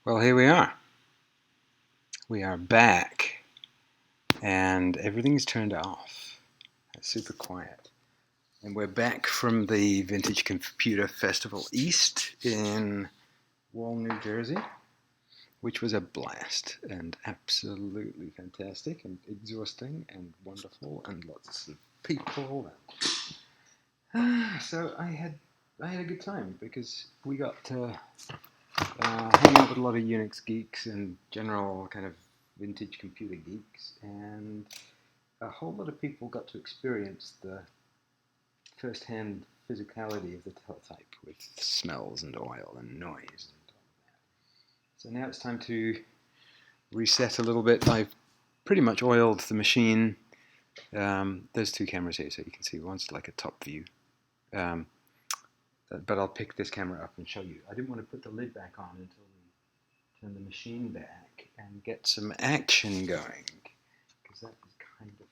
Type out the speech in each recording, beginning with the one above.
Well, here we are. We are back, and everything's turned off. It's super quiet. And we're back from the Vintage Computer Festival East in Wall, New Jersey, which was a blast and absolutely fantastic and exhausting and wonderful and lots of people. So I had a good time because we got to hang out with a lot of Unix geeks and general kind of vintage computer geeks, and a whole lot of people got to experience the first-hand physicality of the teletype with smells and oil and noise and all that. So now it's time to reset a little bit. I've pretty much oiled the machine. There's two cameras here, so you can see one's like a top view. But I'll pick this camera up and show you. I didn't want to put the lid back on until we turn the machine back and get some action going, because that is kind of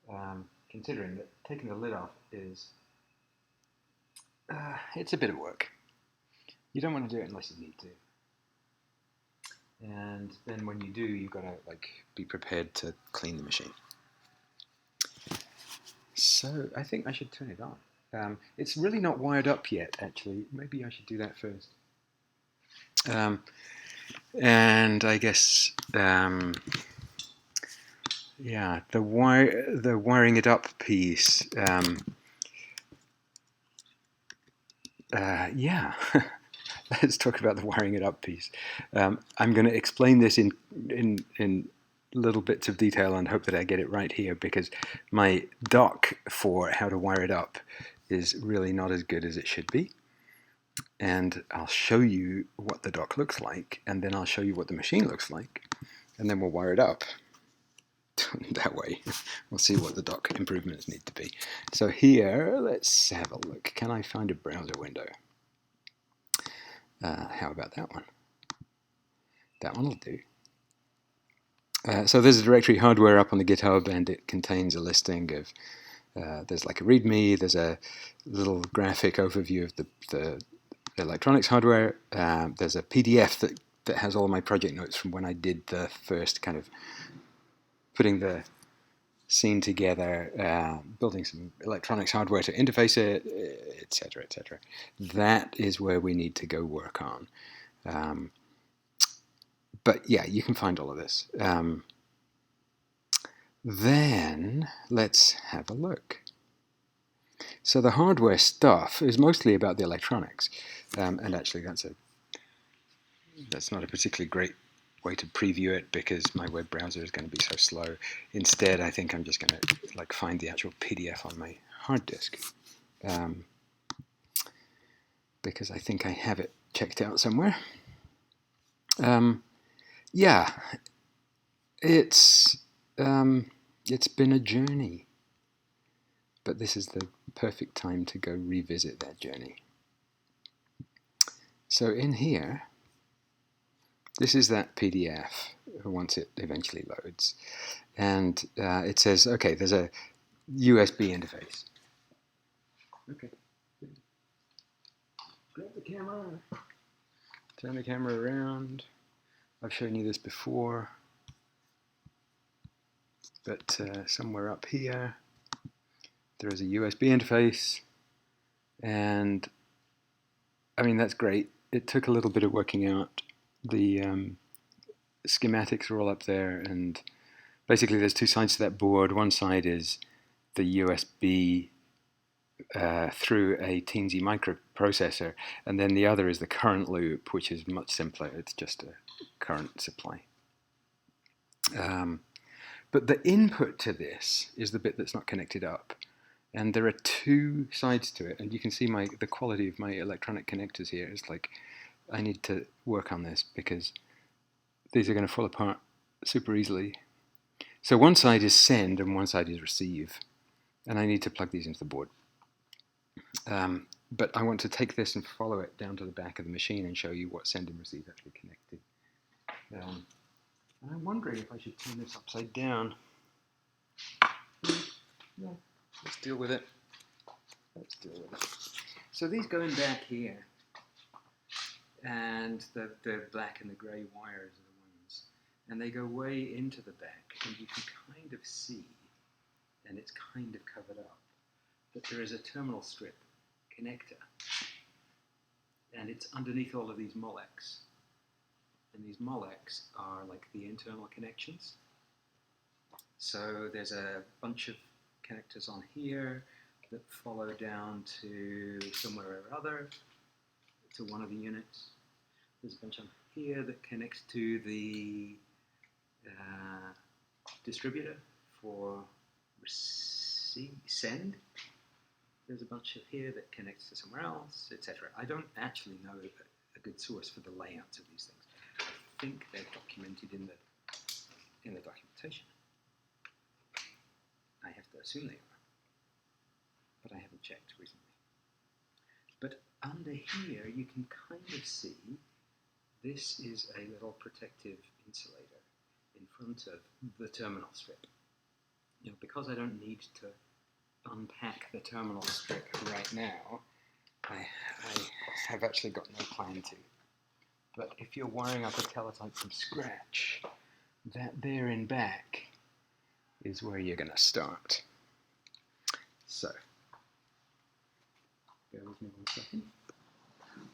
fun. Considering that taking the lid off is, it's a bit of work. You don't want to do it unless you need to. And then when you do, you've got to be prepared to clean the machine. So I think I should turn it on. It's really not wired up yet, actually. Maybe I should do that first. And I guess, yeah, the wiring it up piece. Yeah, let's talk about the wiring it up piece. I'm going to explain this in little bits of detail and hope that I get it right here, because my doc for how to wire it up is really not as good as it should be. And I'll show you what the dock looks like, and then I'll show you what the machine looks like, and then we'll wire it up. That way, we'll see what the dock improvements need to be. So here, let's have a look. Can I find a browser window? How about that one? That one will do. So there's a directory hardware up on the GitHub, and it contains a listing of, there's like a README, there's a little graphic overview of the electronics hardware. There's a PDF that has all my project notes from when I did the first kind of putting the scene together, building some electronics hardware to interface it, etc., etc. That is where we need to go work on. But yeah, you can find all of this. Then let's have a look. So the hardware stuff is mostly about the electronics, and actually that's not a particularly great way to preview it because my web browser is going to be so slow. Instead, I think I'm just going to find the actual PDF on my hard disk, because I think I have it checked out somewhere. Yeah, it's been a journey, but this is the perfect time to go revisit that journey. So in here, this is that PDF. once it eventually loads. And it says, okay, there's a USB interface. Okay. Grab the camera. Turn the camera around. I've shown you this before. But somewhere up here, there is a USB interface. And I mean, that's great. It took a little bit of working out. The schematics are all up there, and basically there's two sides to that board. One side is the USB through a teensy microprocessor, and then the other is the current loop, which is much simpler. It's just a current supply. But the input to this is the bit that's not connected up. And there are two sides to it, and you can see the quality of my electronic connectors here. It's like, I need to work on this because these are going to fall apart super easily. So one side is send and one side is receive, and I need to plug these into the board. But I want to take this and follow it down to the back of the machine and show you what send and receive actually connected. I'm wondering if I should turn this upside down. No. Let's deal with it. Let's deal with it. So these go in back here, and the black and the grey wires are the ones, and they go way into the back, and you can kind of see, and it's kind of covered up, that there is a terminal strip connector, and it's underneath all of these molecs, and these molecs are like the internal connections. So there's a bunch of connectors on here that follow down to somewhere or other, to one of the units. There's a bunch on here that connects to the distributor for send. There's a bunch of here that connects to somewhere else, etc. I don't actually know a good source for the layouts of these things. I think they're documented in the documentation. I have to assume they are, but I haven't checked recently. But under here, you can kind of see this is a little protective insulator in front of the terminal strip. You know, because I don't need to unpack the terminal strip right now, I have actually got no plan to. But if you're wiring up a teletype from scratch, that there in back is where you're going to start. So, bear with me 1 second.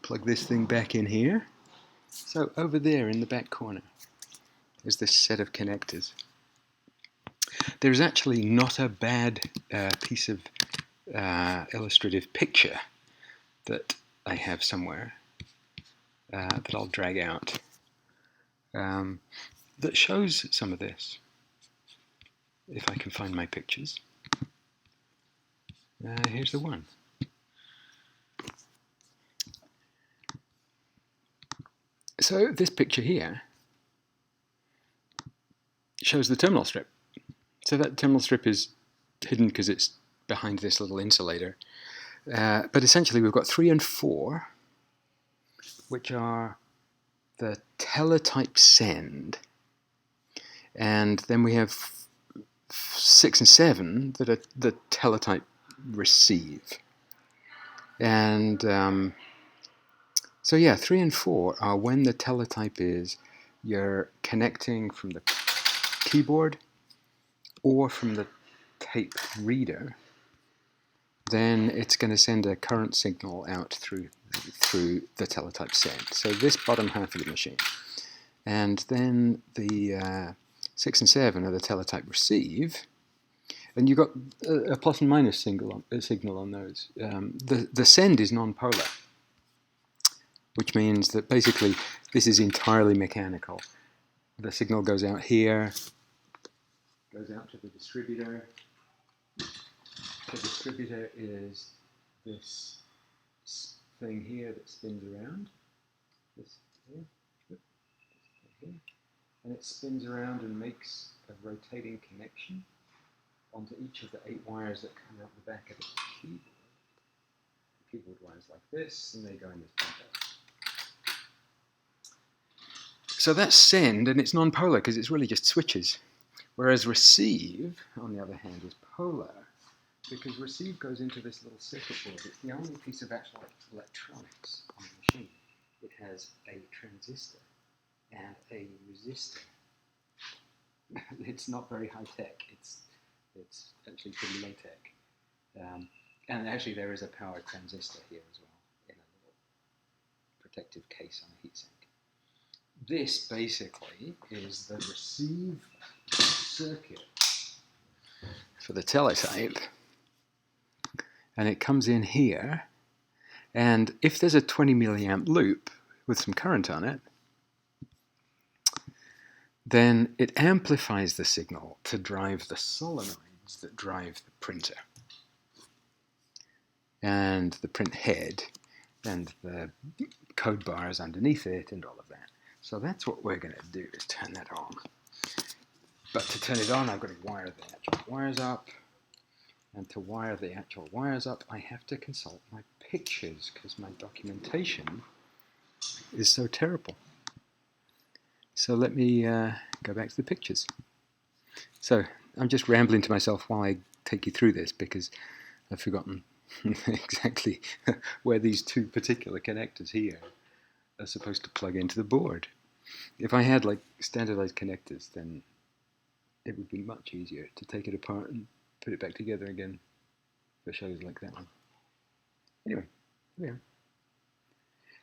Plug this thing back in here. So over there in the back corner is this set of connectors. There's actually not a bad piece of illustrative picture that I have somewhere that I'll drag out that shows some of this. If I can find my pictures. Here's the one. So this picture here shows the terminal strip. So that terminal strip is hidden because it's behind this little insulator. But essentially we've got 3 and 4, which are the teletype send. And then we have 6 and 7 that are the teletype receive. And so yeah, 3 and 4 are when the teletype is you're connecting from the keyboard or from the tape reader. Then it's going to send a current signal out through the teletype send. So this bottom half of the machine. And then the 6 and 7 are the teletype receive. And you've got a plus and minus signal on those. The send is non-polar, which means that basically this is entirely mechanical. The signal goes out here, goes out to the distributor. The distributor is this thing here that spins around. This here, and it spins around and makes a rotating connection onto each of the 8 wires that come out the back of the keyboard. The keyboard wires like this, and they go in this punch out. So that's send, and it's non-polar because it's really just switches. Whereas receive, on the other hand, is polar because receive goes into this little circuit board. It's the only piece of actual electronics on the machine. It has a transistor and a resistor. It's not very high tech. It's actually pretty low tech. And actually there is a power transistor here as well in a little protective case on a heatsink. This basically is the receive circuit for the teletype, and it comes in here, and if there's a 20 milliamp loop with some current on it, then it amplifies the signal to drive the solenoids that drive the printer and the print head and the code bars underneath it and all of that. So that's what we're going to do, is turn that on. But to turn it on, I've got to wire the actual wires up. And to wire the actual wires up, I have to consult my pictures because my documentation is so terrible. So let me go back to the pictures. So I'm just rambling to myself while I take you through this because I've forgotten exactly where these two particular connectors here are supposed to plug into the board. If I had like standardized connectors, then it would be much easier to take it apart and put it back together again for shows like that one. Anyway, yeah.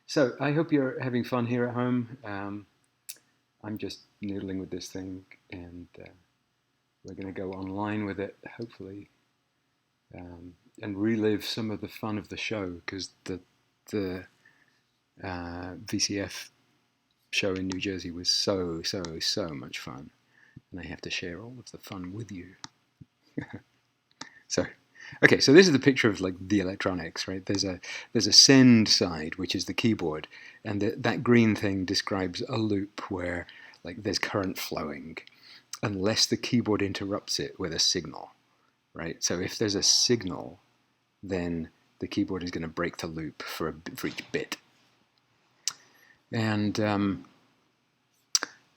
So I hope you're having fun here at home. I'm just noodling with this thing, and we're going to go online with it, hopefully, and relive some of the fun of the show, because the VCF show in New Jersey was so much fun, and I have to share all of the fun with you. So, okay, so this is the picture of like the electronics, right? There's a send side, which is the keyboard, and that green thing describes a loop where like there's current flowing, unless the keyboard interrupts it with a signal, right? So if there's a signal, then the keyboard is going to break the loop for each bit, and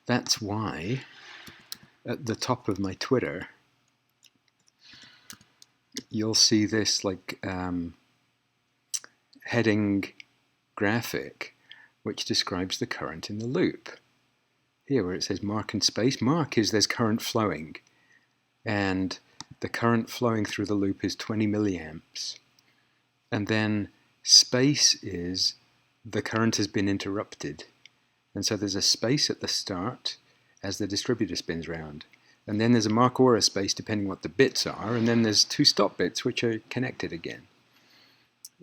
that's why at the top of my Twitter, you'll see this like heading graphic which describes the current in the loop. Here where it says mark and space, mark is there's current flowing, and the current flowing through the loop is 20 milliamps, and then space is the current has been interrupted, and so there's a space at the start as the distributor spins round. And then there's a mark or a space depending what the bits are, and then there's two stop bits which are connected again.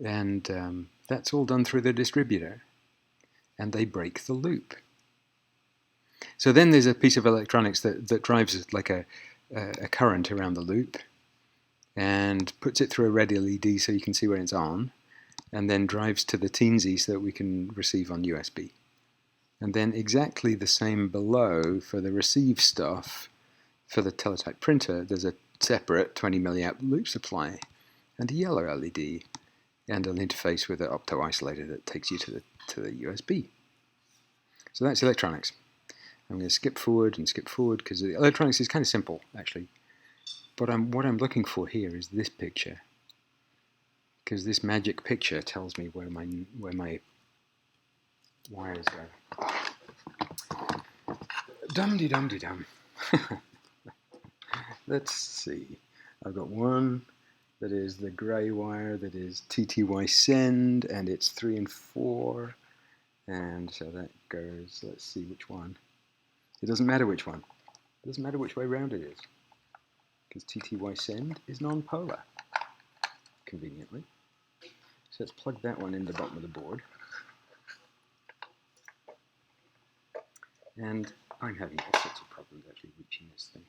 And that's all done through the distributor, and they break the loop. So then there's a piece of electronics that drives like a current around the loop and puts it through a red LED so you can see where it's on, and then drives to the teensy so that we can receive on USB. And then exactly the same below for the receive stuff. For the teletype printer, there's a separate 20 milliamp loop supply and a yellow LED and an interface with an opto-isolator that takes you to the USB. So that's electronics. I'm going to skip forward because the electronics is kind of simple actually. But what I'm looking for here is this picture, because this magic picture tells me where my wires go. Dum-de-dum-de-dum. Let's see. I've got one that is the grey wire that is TTY send, and it's 3 and 4, and so that goes, let's see which one. It doesn't matter which one. It doesn't matter which way round it is, because TTY send is non-polar, conveniently. So let's plug that one in the bottom of the board. And I'm having all sorts of problems actually reaching this thing.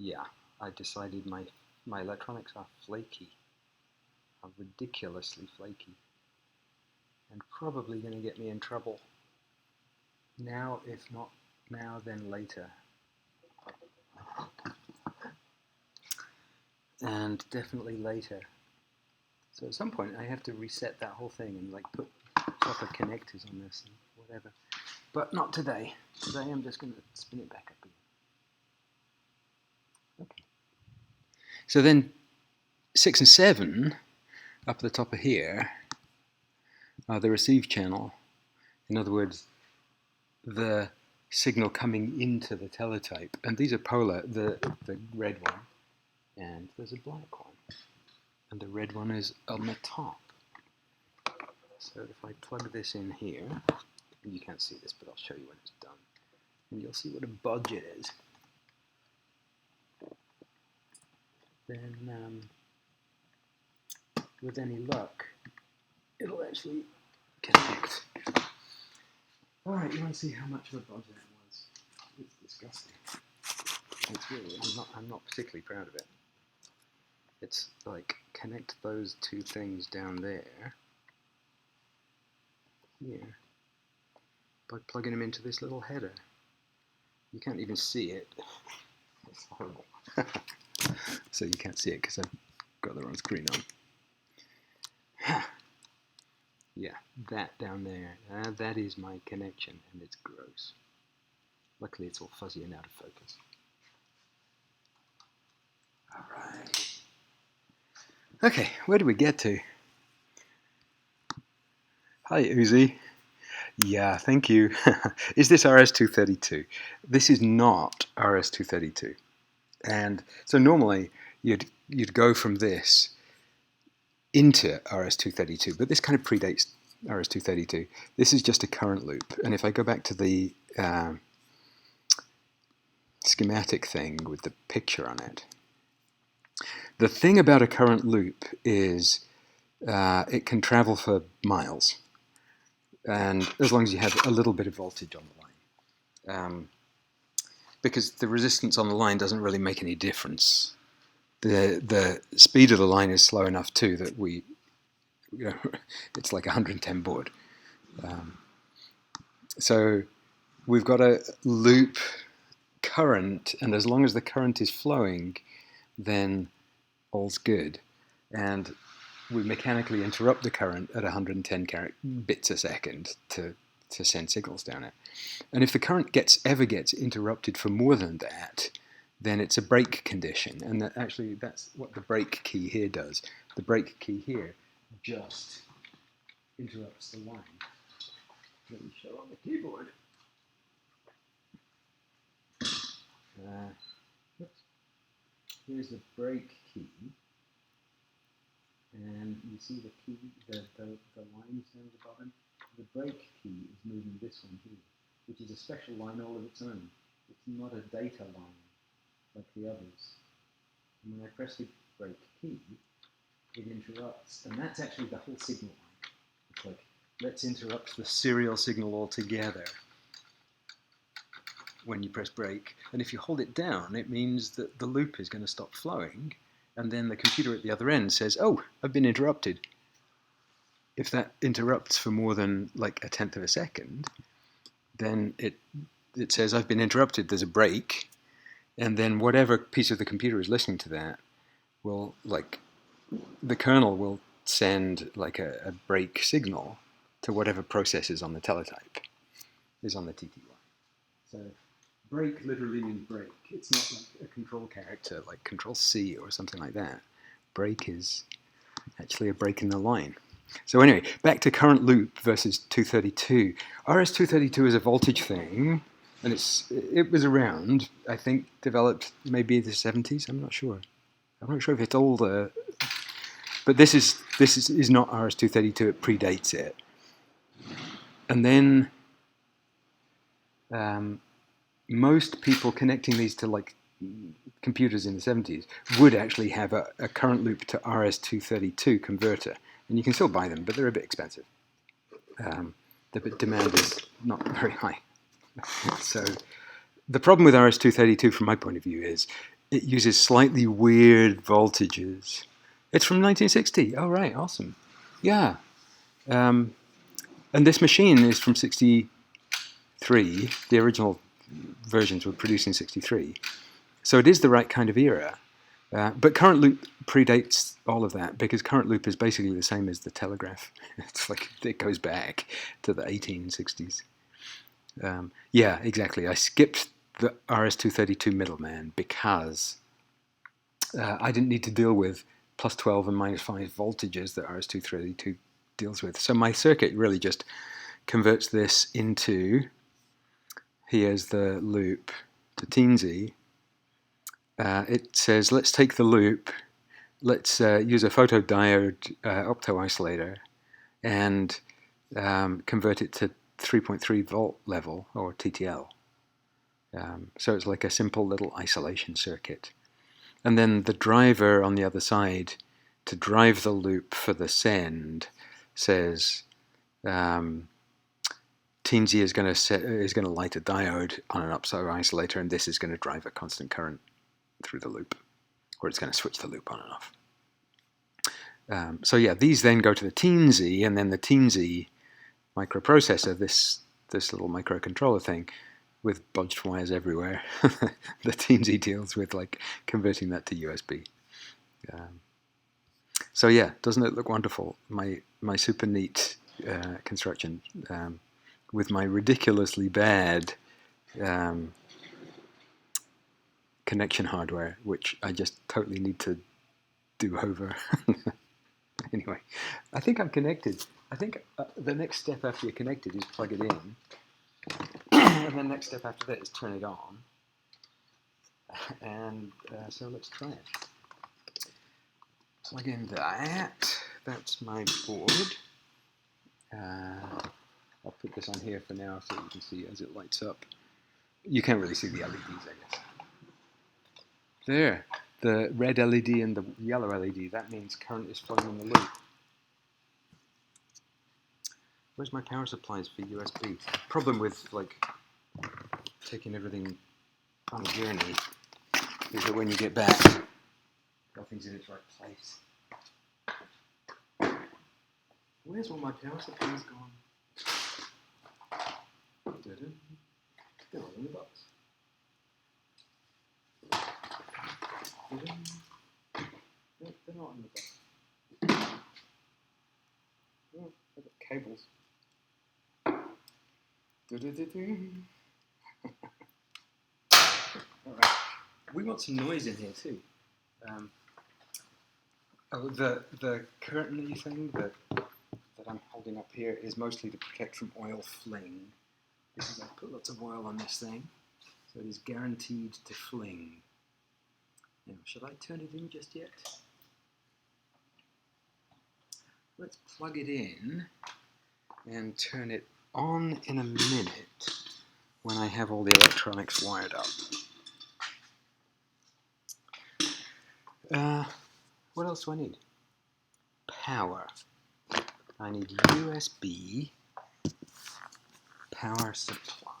Yeah, I decided my electronics are flaky, are ridiculously flaky, and probably going to get me in trouble. Now, if not now, then later. and definitely later. So at some point I have to reset that whole thing and like put proper connectors on this and whatever. But not today. Today I'm just going to spin it back up again. Okay. So then 6 and 7 up at the top of here are the receive channel. In other words, the signal coming into the teletype. And these are polar, the red one, and there's a black one. And the red one is on the top. So if I plug this in here, you can't see this, but I'll show you when it's done. And you'll see what a budge it is. Then, with any luck, it'll actually connect. Alright, you want to see how much of a budge that was? It's disgusting. It's really, I'm not particularly proud of it. It's like, connect those two things down there, here, by plugging them into this little header. You can't even see it. It's horrible. So you can't see it because I've got the wrong screen on. Yeah, that down there, that is my connection, and it's gross. Luckily it's all fuzzy and out of focus. Alright. Okay, where do we get to? Hi Uzi. Yeah, thank you. Is this RS-232? This is not RS-232. And so normally you'd go from this into RS-232, but this kind of predates RS-232. This is just a current loop. And if I go back to the schematic thing with the picture on it, the thing about a current loop is it can travel for miles, and as long as you have a little bit of voltage on the line. Because the resistance on the line doesn't really make any difference. The speed of the line is slow enough too that it's like 110 baud. So we've got a loop current, and as long as the current is flowing, then all's good. And we mechanically interrupt the current at 110 bits a second to send signals down it. And if the current ever gets interrupted for more than that, then it's a break condition. And that's what the break key here does. The break key here just interrupts the line. Let me show on the keyboard. Here's the break key. And you see the key, the lines down at the bottom? The break key is moving this one here, which is a special line all of its own. It's not a data line like the others. And when I press the break key, it interrupts, and that's actually the whole signal line. It's like, let's interrupt the serial signal altogether when you press break. And if you hold it down, it means that the loop is going to stop flowing, and then the computer at the other end says, oh, I've been interrupted. If that interrupts for more than like 1/10 of a second, then it says, I've been interrupted, there's a break, and then whatever piece of the computer is listening to that will, like, the kernel will send like a break signal to whatever process is on the teletype, is on the TTY. So break literally means break. It's not like a control character like Control C or something like that. Break is actually a break in the line. So anyway, back to current loop versus 232. RS-232 is a voltage thing, and it was around, I think, developed maybe in the 70s. I'm not sure. I'm not sure if it's older, but this is not RS-232. It predates it. And then most people connecting these to like computers in the 70s would actually have a current loop to RS-232 converter. And you can still buy them, but they're a bit expensive. The demand is not very high. So the problem with RS-232 from my point of view is it uses slightly weird voltages. It's from 1960. Oh, right, awesome. Yeah. And this machine is from 63. The original versions were produced in 63. So it is the right kind of era. But current loop predates all of that because current loop is basically the same as the telegraph. It's like it goes back to the 1860s. Yeah, exactly. I skipped the RS-232 middleman because I didn't need to deal with plus 12 and minus 5 voltages that RS-232 deals with. So my circuit really just converts this into, here's the loop, to teensy. It says, let's take the loop, let's use a photodiode opto-isolator and convert it to 3.3 volt level, or TTL. So it's like a simple little isolation circuit. And then the driver on the other side to drive the loop for the send says teensy is going to light a diode on an upside isolator, and this is going to drive a constant current through the loop, or it's going to switch the loop on and off. So yeah, these then go to the teensy, and then the teensy microprocessor, this little microcontroller thing with bodged wires everywhere, the teensy deals with like converting that to USB. So yeah, doesn't it look wonderful? My super neat construction with my ridiculously bad connection hardware, which I just totally need to do over. Anyway, I think I'm connected. I think the next step after you're connected is plug it in. And the next step after that is turn it on. And so let's try it. Plug in that. That's my board. I'll put this on here for now so you can see as it lights up. You can't really see the LEDs, I guess. There, the red LED and the yellow LED, that means current is flowing in the loop. Where's my power supplies for USB? Problem with like taking everything on a journey is that when you get back, nothing's in its right place. Where's all my power supplies gone? They're all in the box. No, they're not in the box. Oh, I've got cables. Alright, we want some noise in here too. The curtain-y thing that I'm holding up here is mostly to protect from oil fling. Because I put lots of oil on this thing, so it is guaranteed to fling. Now, should I turn it in just yet? Let's plug it in and turn it on in a minute when I have all the electronics wired up. What else do I need? Power. I need USB power supply.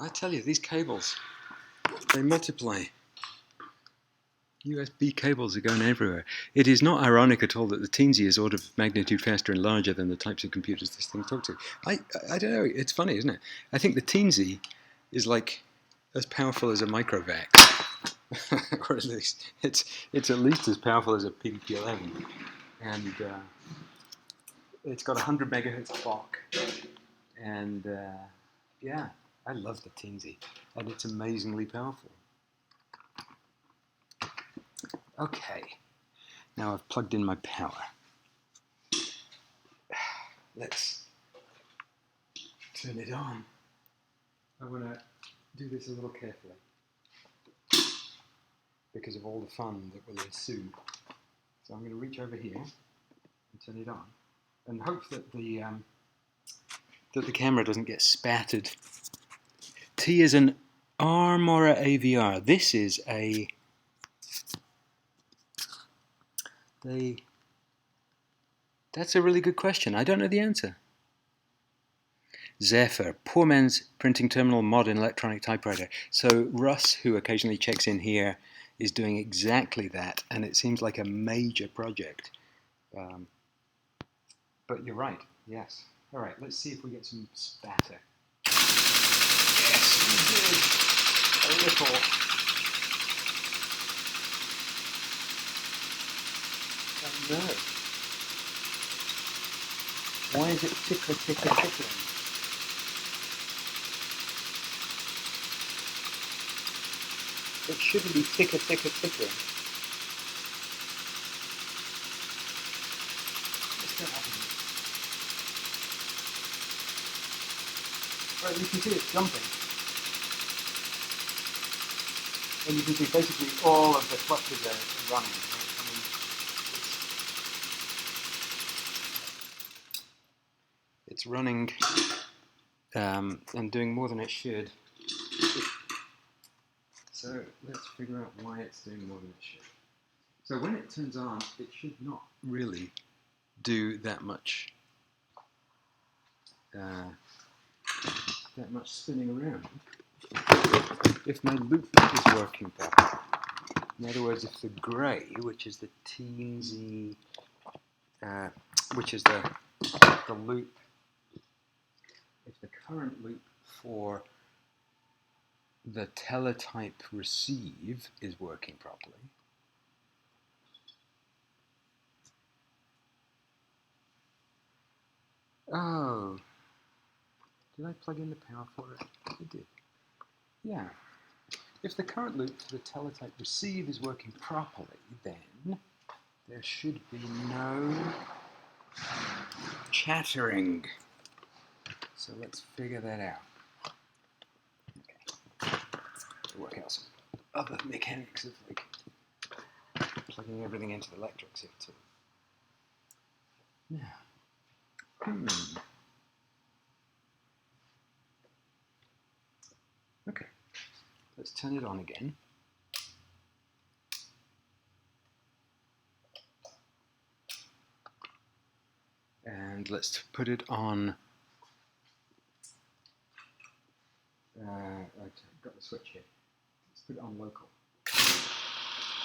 I tell you, these cables, they multiply. USB cables are going everywhere. It is not ironic at all that the teensy is order of magnitude faster and larger than the types of computers this thing talks to. I don't know, it's funny, isn't it? I think the teensy is like as powerful as a microvac. Or at least, it's at least as powerful as a PDP-11. And it's got 100 megahertz clock. And yeah, I love the teensy. And it's amazingly powerful. Okay, now I've plugged in my power. Let's turn it on. I want to do this a little carefully because of all the fun that will ensue. So I'm going to reach over here and turn it on and hope that the camera doesn't get spattered. T is an ARM or a AVR. This is a... That's a really good question. I don't know the answer. Zephyr, poor man's printing terminal modern electronic typewriter. So Russ, who occasionally checks in here, is doing exactly that, and it seems like a major project. But you're right, yes. All right, let's see if we get some spatter. Yes, we did. A little. Oh no. Why is it tickling? It shouldn't be tickling. What's that happening? Right, you can see it's jumping. And you can see basically all of the clutches are running. Right? I mean, it's running and doing more than it should. So let's figure out why it's doing more than it should. So when it turns on, it should not really do that much spinning around if my loop is working properly. In other words, if the grey, which is the teensy, which is the loop, if the current loop for the teletype receive is working properly, oh, did I plug in the power for it? I did. Yeah. If the current loop for the teletype receive is working properly, then there should be no chattering. So let's figure that out. Okay. Work out some other mechanics of like plugging everything into the electrics here too. Now, okay, let's turn it on again. And let's put it on. I've got the switch here. Let's put it on local.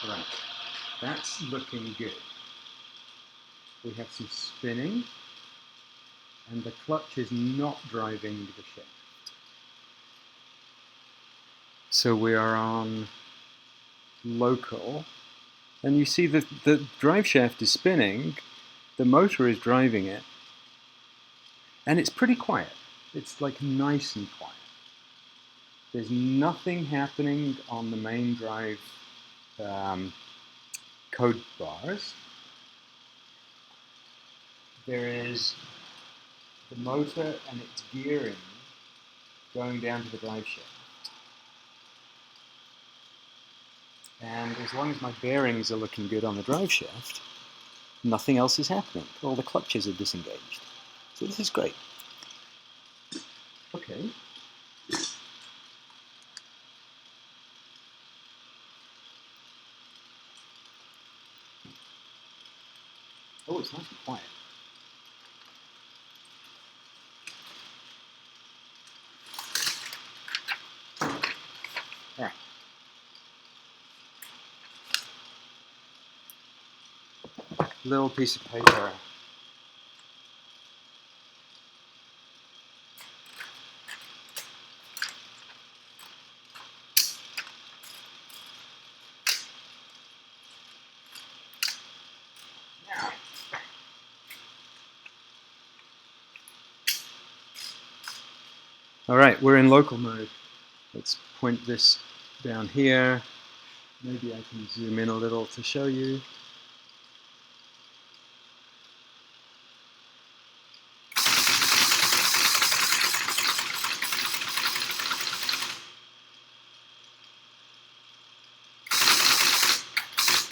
All right, that's looking good. We have some spinning, and the clutch is not driving the shaft. So we are on local, and you see that the drive shaft is spinning, the motor is driving it, and it's pretty quiet. It's like nice and quiet. There's nothing happening on the main drive code bars. There is the motor and its gearing going down to the drive shaft. And as long as my bearings are looking good on the drive shaft, nothing else is happening. All the clutches are disengaged. So this is great. Okay. Oh, it's nice and quiet. There. Little piece of paper. All right, we're in local mode. Let's point this down here. Maybe I can zoom in a little to show you.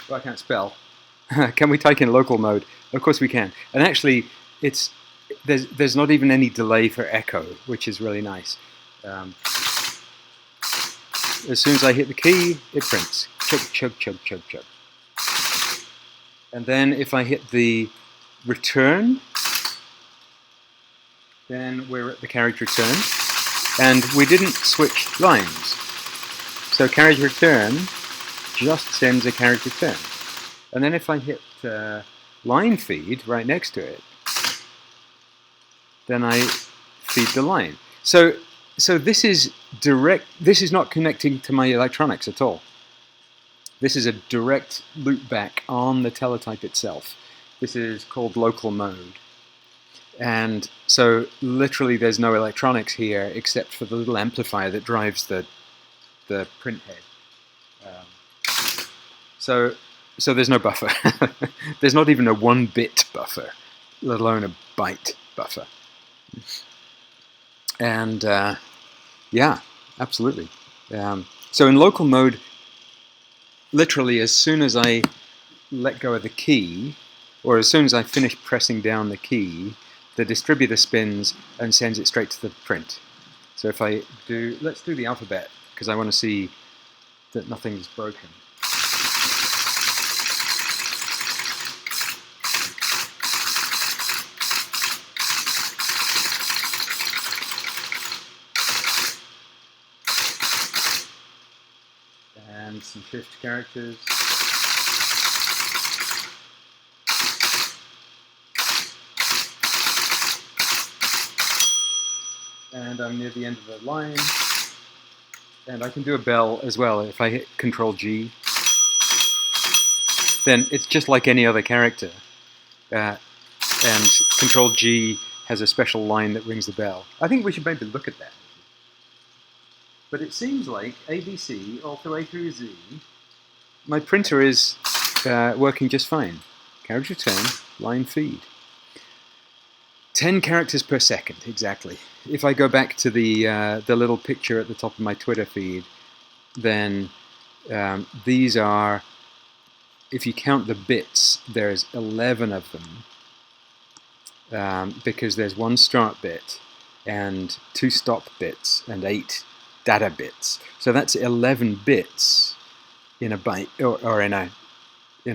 Well, I can't spell. Can we type in local mode? Of course we can. And actually, there's not even any delay for echo, which is really nice. As soon as I hit the key, it prints. Chug, chug, chug, chug, chug. And then if I hit the return, then we're at the carriage return, and we didn't switch lines. So carriage return just sends a carriage return. And then if I hit line feed right next to it, then I feed the line. So this is direct. This is not connecting to my electronics at all. This is a direct loop back on the teletype itself. This is called local mode. And so literally there's no electronics here except for the little amplifier that drives the print head. So there's no buffer. There's not even a 1-bit buffer, let alone a byte buffer. And yeah, absolutely. So in local mode, literally as soon as I let go of the key, or as soon as I finish pressing down the key, the distributor spins and sends it straight to the print. So if I do, let's do the alphabet, because I want to see that nothing's broken. And some shift characters. And I'm near the end of the line. And I can do a bell as well. If I hit Control G, then it's just like any other character. And Control G has a special line that rings the bell. I think we should maybe look at that. But it seems like ABC, all through A through Z, my printer is working just fine. Carriage return, line feed. 10 characters per second, exactly. If I go back to the little picture at the top of my Twitter feed, then these are, if you count the bits, there's 11 of them, because there's 1 start bit and 2 stop bits and 8 data bits. So that's 11 bits in a byte, or in a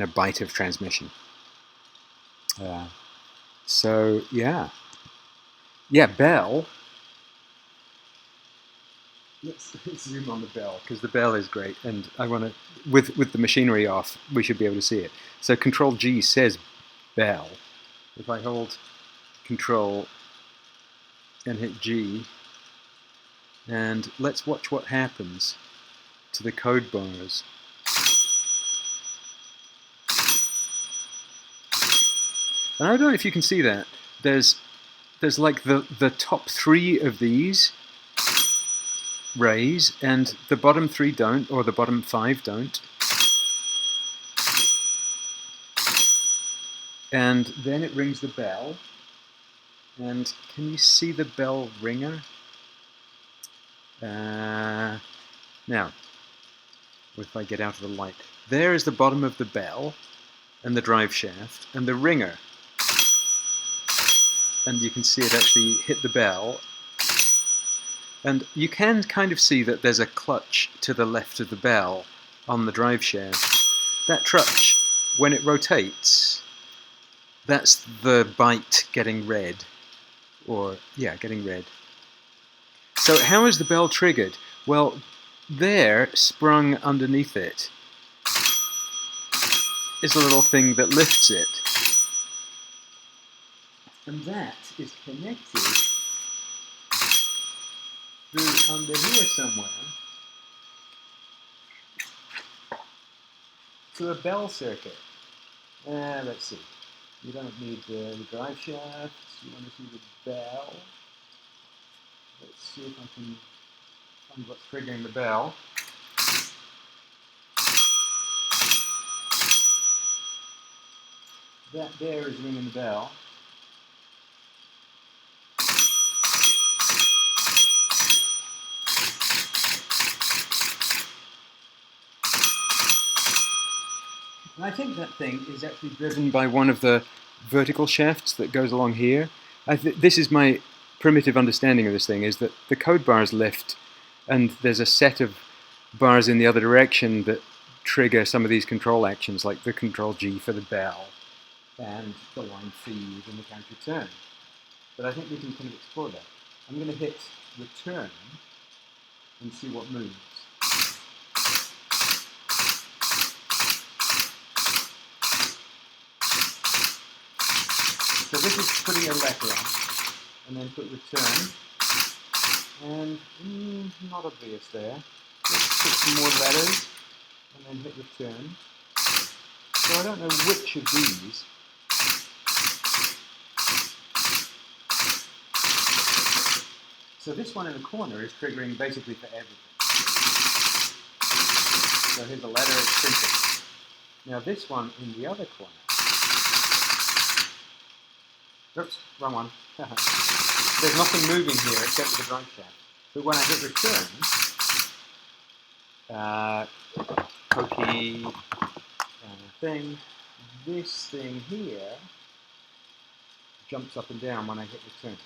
byte of transmission. So yeah, bell. Let's zoom on the bell, because the bell is great, and I want to, with the machinery off, we should be able to see it. So Control G says bell. If I hold Control and hit G, and let's watch what happens to the code bars. And I don't know if you can see that. There's like the top 3 of these raise, and the bottom 3 don't, or the bottom 5 don't. And then it rings the bell. And can you see the bell ringer? Now, if I get out of the light, there is the bottom of the bell and the drive shaft and the ringer. And you can see it actually hit the bell. And you can kind of see that there's a clutch to the left of the bell on the drive shaft. That clutch, when it rotates, that's the byte getting read. Or, yeah, getting read. So how is the bell triggered? Well, there, sprung underneath it, is a little thing that lifts it. And that is connected through under here somewhere to a bell circuit. Let's see. You don't need the drive shaft. You want to see the bell. Let's see if I can find what's triggering the bell. That there is ringing the bell. And I think that thing is actually driven by one of the vertical shafts that goes along here. This is my primitive understanding of this thing, is that the code bars lift, and there's a set of bars in the other direction that trigger some of these control actions, like the Control G for the bell, and the line feed and the count return. but I think we can kind of explore that. I'm going to hit return and see what moves. So this is putting a letter on, and then put return, and not obvious there. Let's put some more letters, and then hit return. So I don't know which of these. So this one in the corner is triggering basically for everything. So here's a letter, it's printed. Now this one in the other corner. Oops, wrong one. There's nothing moving here except for the drive shaft. But when I hit return, pokey thing, this thing here jumps up and down when I hit return.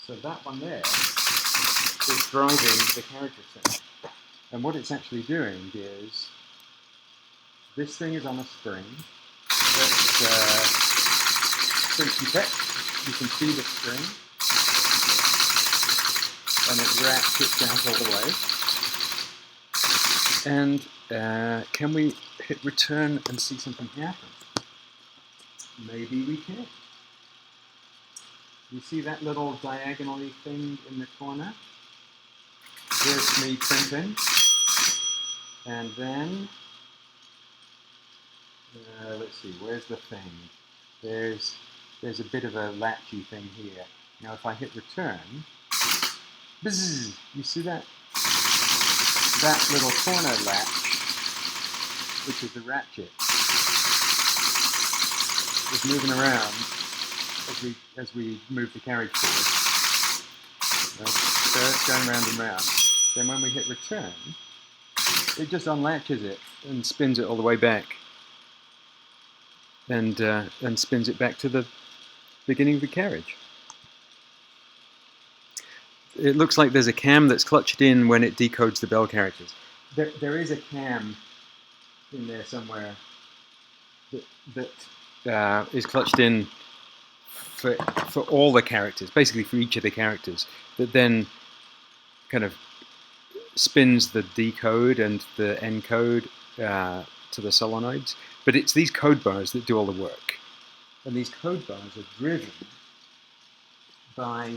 So that one there is driving the carriage return. And what it's actually doing is, this thing is on a spring. Let's check. You can see the string. And it ratchets out all the way. And can we hit return and see something happen? Maybe we can. You see that little diagonally thing in the corner? Here's me printing. And then, let's see, where's the thing? There's a bit of a latchy thing here. Now if I hit return, bzzz, you see that? That little corner latch, which is the ratchet, is moving around as we move the carriage forward. So it's going round and round. Then when we hit return, it just unlatches it and spins it all the way back, and spins it back to the beginning of the carriage. It looks like there's a cam that's clutched in when it decodes the bell characters. There is a cam in there somewhere that is clutched in for all the characters, basically for each of the characters, that then kind of spins the decode and the encode to the solenoids. But it's these code bars that do all the work. And these code bars are driven by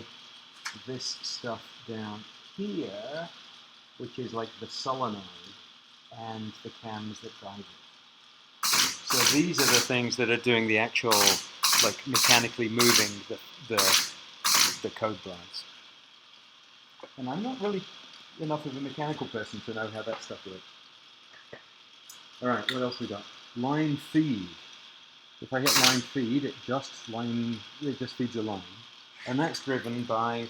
this stuff down here, which is like the solenoid and the cams that drive it. So these are the things that are doing the actual, like, mechanically moving the code bars. And I'm not really enough of a mechanical person to know how that stuff works. Alright, what else we got? Line feed. If I hit line feed, it just feeds a line. And that's driven by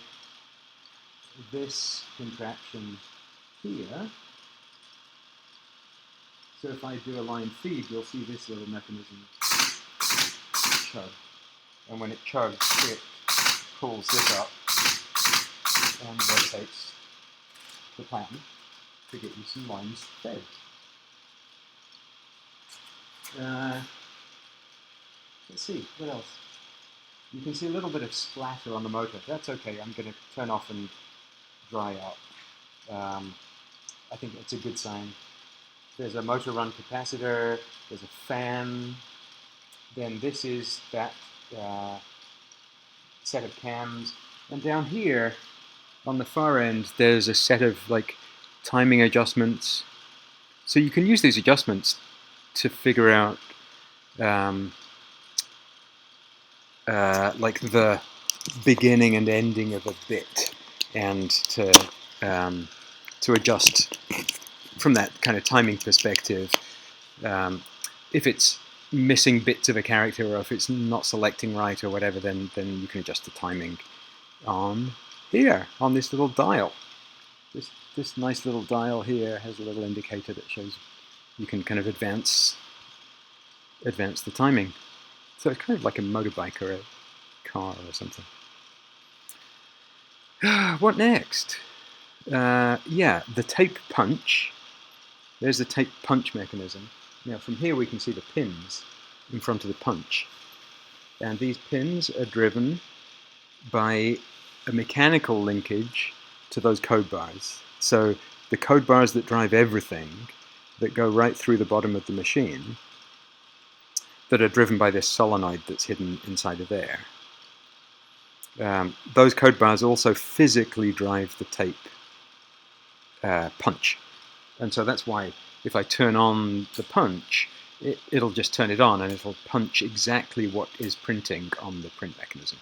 this contraption here. So if I do a line feed, you'll see this little mechanism chug. And when it chugs, it pulls this up and rotates the pattern to get you some lines fed. Let's see, what else? You can see a little bit of splatter on the motor. That's okay, I'm going to turn off and dry up. I think it's a good sign. There's a motor run capacitor, there's a fan, then this is that set of cams, and down here on the far end there's a set of like timing adjustments. So you can use these adjustments to figure out like the beginning and ending of a bit, and to adjust from that kind of timing perspective if it's missing bits of a character, or if it's not selecting right or whatever, then you can adjust the timing on here, on this little dial. This nice little dial here has a little indicator that shows you can kind of advance the timing. So it's kind of like a motorbike or a car or something. What next? Yeah, the tape punch. There's the tape punch mechanism. Now from here we can see the pins in front of the punch. And these pins are driven by a mechanical linkage to those code bars. So the code bars that drive everything, that go right through the bottom of the machine, that are driven by this solenoid that's hidden inside of there. Those code bars also physically drive the tape punch. And so that's why if I turn on the punch, it'll just turn it on and it'll punch exactly what is printing on the print mechanism.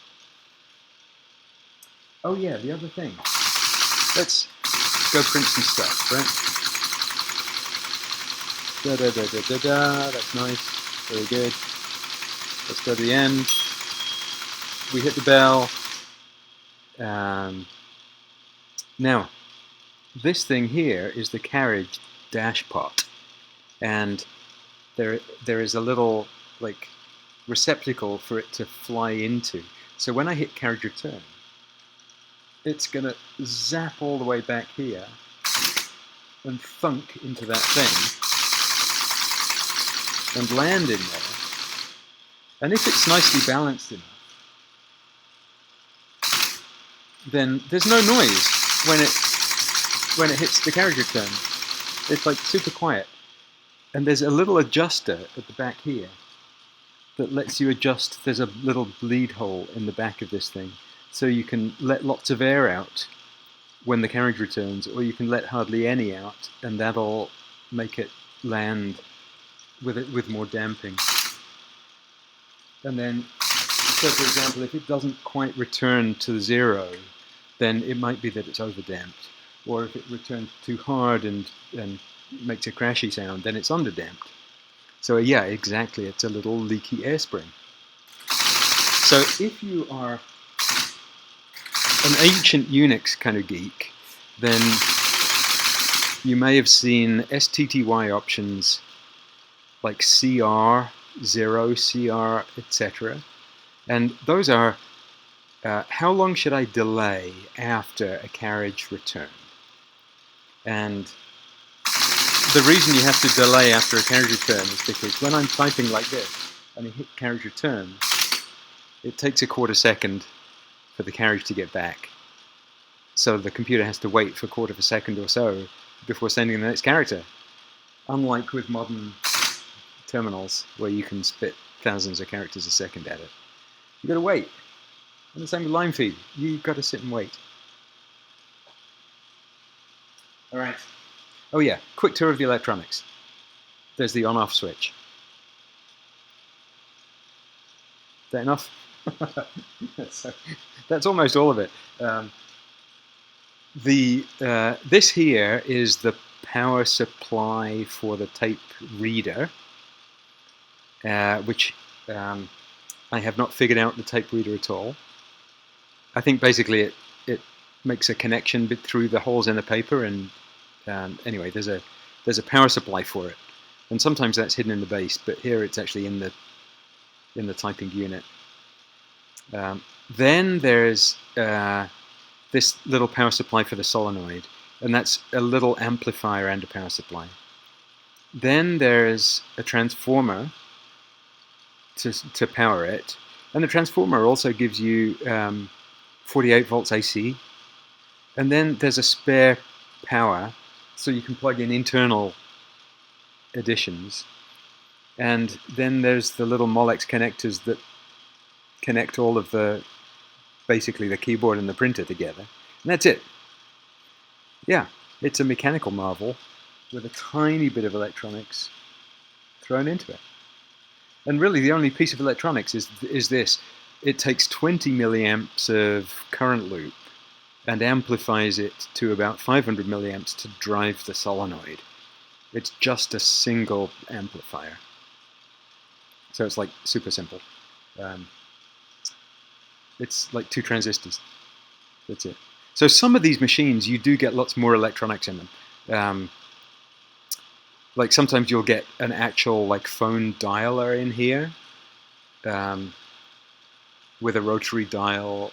Oh yeah, the other thing. Let's go print some stuff, right? That's nice. Very good. Let's go to the end. We hit the bell. Now, this thing here is the carriage dash pot, and there is a little like receptacle for it to fly into. So when I hit carriage return, it's gonna zap all the way back here and thunk into that thing and land in there. And if it's nicely balanced enough, then there's no noise when it hits the carriage return. It's like super quiet. And there's a little adjuster at the back here that lets you adjust. There's a little bleed hole in the back of this thing, so you can let lots of air out when the carriage returns, or you can let hardly any out, and that'll make it land with more damping. And then, so for example, if it doesn't quite return to 0, then it might be that it's overdamped. Or if it returns too hard and makes a crashy sound, then it's underdamped. So yeah, exactly, it's a little leaky air spring. So if you are an ancient Unix kind of geek, then you may have seen STTY options like CR, 0, CR, etc. And those are how long should I delay after a carriage return? And the reason you have to delay after a carriage return is because when I'm typing like this and I hit carriage return, it takes a quarter second for the carriage to get back. So the computer has to wait for a quarter of a second or so before sending the next character. Unlike with modern terminals where you can spit thousands of characters a second at it. You've got to wait. And the same with line feed. You've got to sit and wait. All right. Oh yeah, quick tour of the electronics. There's the on-off switch. Is that enough? That's almost all of it. This here is the power supply for the tape reader, which I have not figured out the tape reader at all. I think basically it makes a connection through the holes in the paper, and anyway, there's a power supply for it, and sometimes that's hidden in the base, but here it's actually in the typing unit. Then there's this little power supply for the solenoid, and that's a little amplifier and a power supply. Then there's a transformer to power it, and the transformer also gives you 48 volts AC, and then there's a spare power so you can plug in internal additions, and then there's the little Molex connectors that connect all of basically the keyboard and the printer together, and that's it. Yeah, it's a mechanical marvel with a tiny bit of electronics thrown into it. And really the only piece of electronics is this. It takes 20 milliamps of current loop and amplifies it to about 500 milliamps to drive the solenoid. It's just a single amplifier. So it's like super simple. It's like 2 transistors. That's it. So some of these machines, you do get lots more electronics in them. Like sometimes you'll get an actual like phone dialer in here with a rotary dial.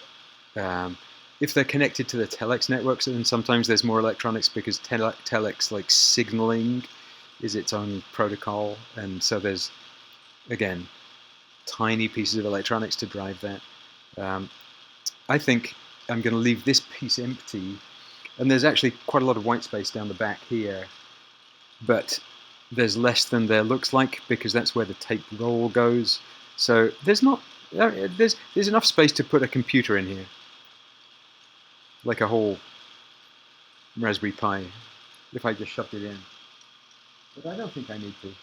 If they're connected to the telex networks, then sometimes there's more electronics because telex like signaling is its own protocol, and so there's again tiny pieces of electronics to drive that. I think I'm going to leave this piece empty, and there's actually quite a lot of white space down the back here, but there's less than there looks like because that's where the tape roll goes. So there's enough space to put a computer in here, like a whole Raspberry Pi, if I just shoved it in. But I don't think I need to.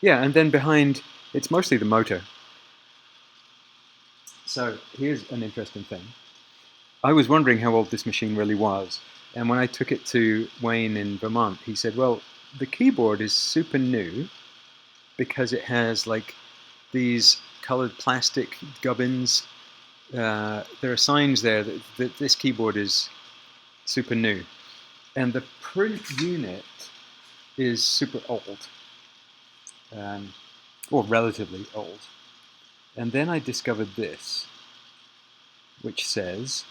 Yeah, and then behind, it's mostly the motor. So here's an interesting thing. I was wondering how old this machine really was, and when I took it to Wayne in Vermont, he said, well, the keyboard is super new because it has like these colored plastic gubbins. There are signs there that this keyboard is super new. And the print unit is super old, or relatively old. And then I discovered this, which says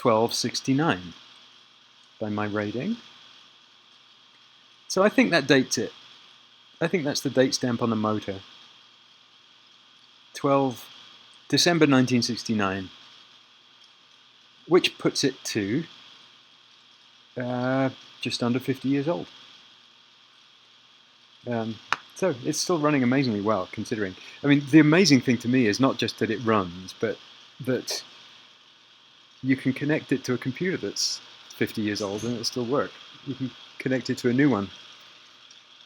1269 by my rating. So I think that dates it. I think that's the date stamp on the motor. December 1969, which puts it to just under 50 years old. So it's still running amazingly well, considering. I mean, the amazing thing to me is not just that it runs, but that you can connect it to a computer that's 50 years old and it'll still work. You can connect it to a new one.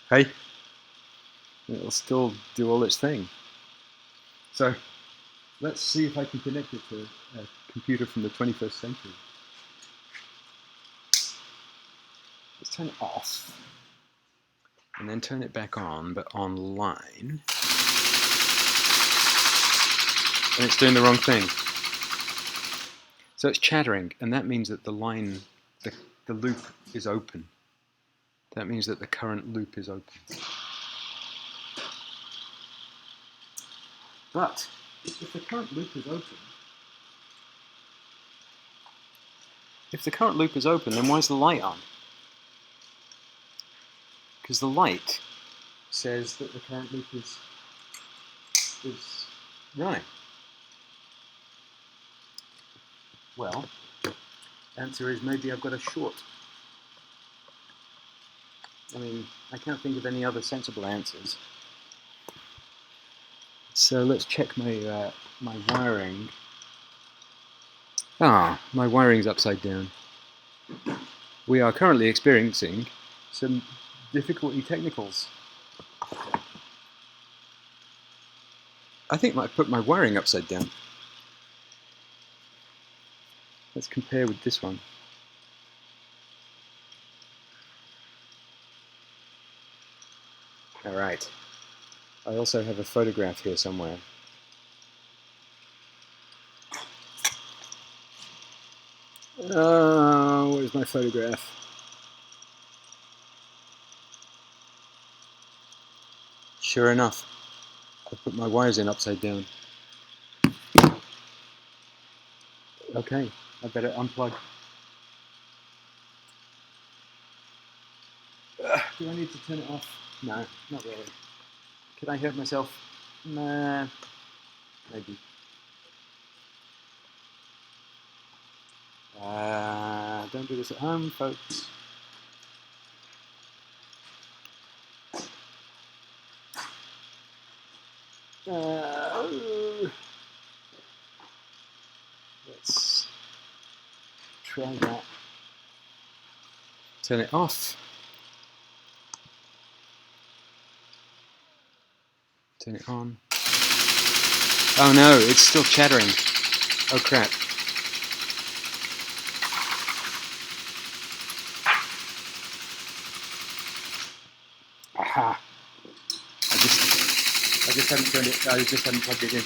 Hey, it'll still do all its thing. So let's see if I can connect it to a computer from the 21st century. Let's turn it off and then turn it back on, but online. And it's doing the wrong thing. So it's chattering, and that means that the line, the loop is open. That means that the current loop is open. But if the current loop is open, then why is the light on? Because the light says that the current loop is running. Well, the answer is maybe I've got a short. I mean, I can't think of any other sensible answers. So let's check my my wiring. Ah, my wiring's upside down. We are currently experiencing some difficulty technicals. I think I put my wiring upside down. Let's compare with this one. All right. I also have a photograph here somewhere. Oh, where's my photograph? Sure enough, I put my wires in upside down. Okay, I better unplug. Do I need to turn it off? No, not really. Could I hurt myself? Nah, maybe. Don't do this at home, folks. Let's try that. Turn it off. Turn it on. Oh no, it's still chattering. Oh crap. Aha. I just haven't turned it, I just haven't plugged it in.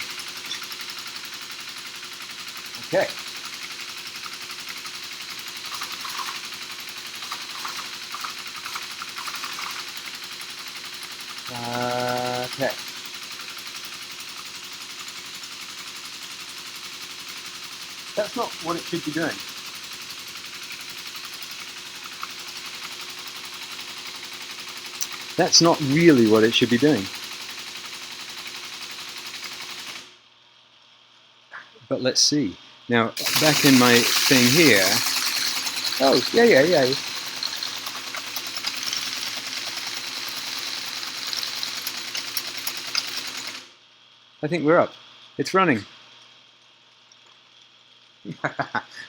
Okay. Okay. That's not what it should be doing. That's not really what it should be doing. But let's see. Now, back in my thing here. Oh, yeah. I think we're up. It's running.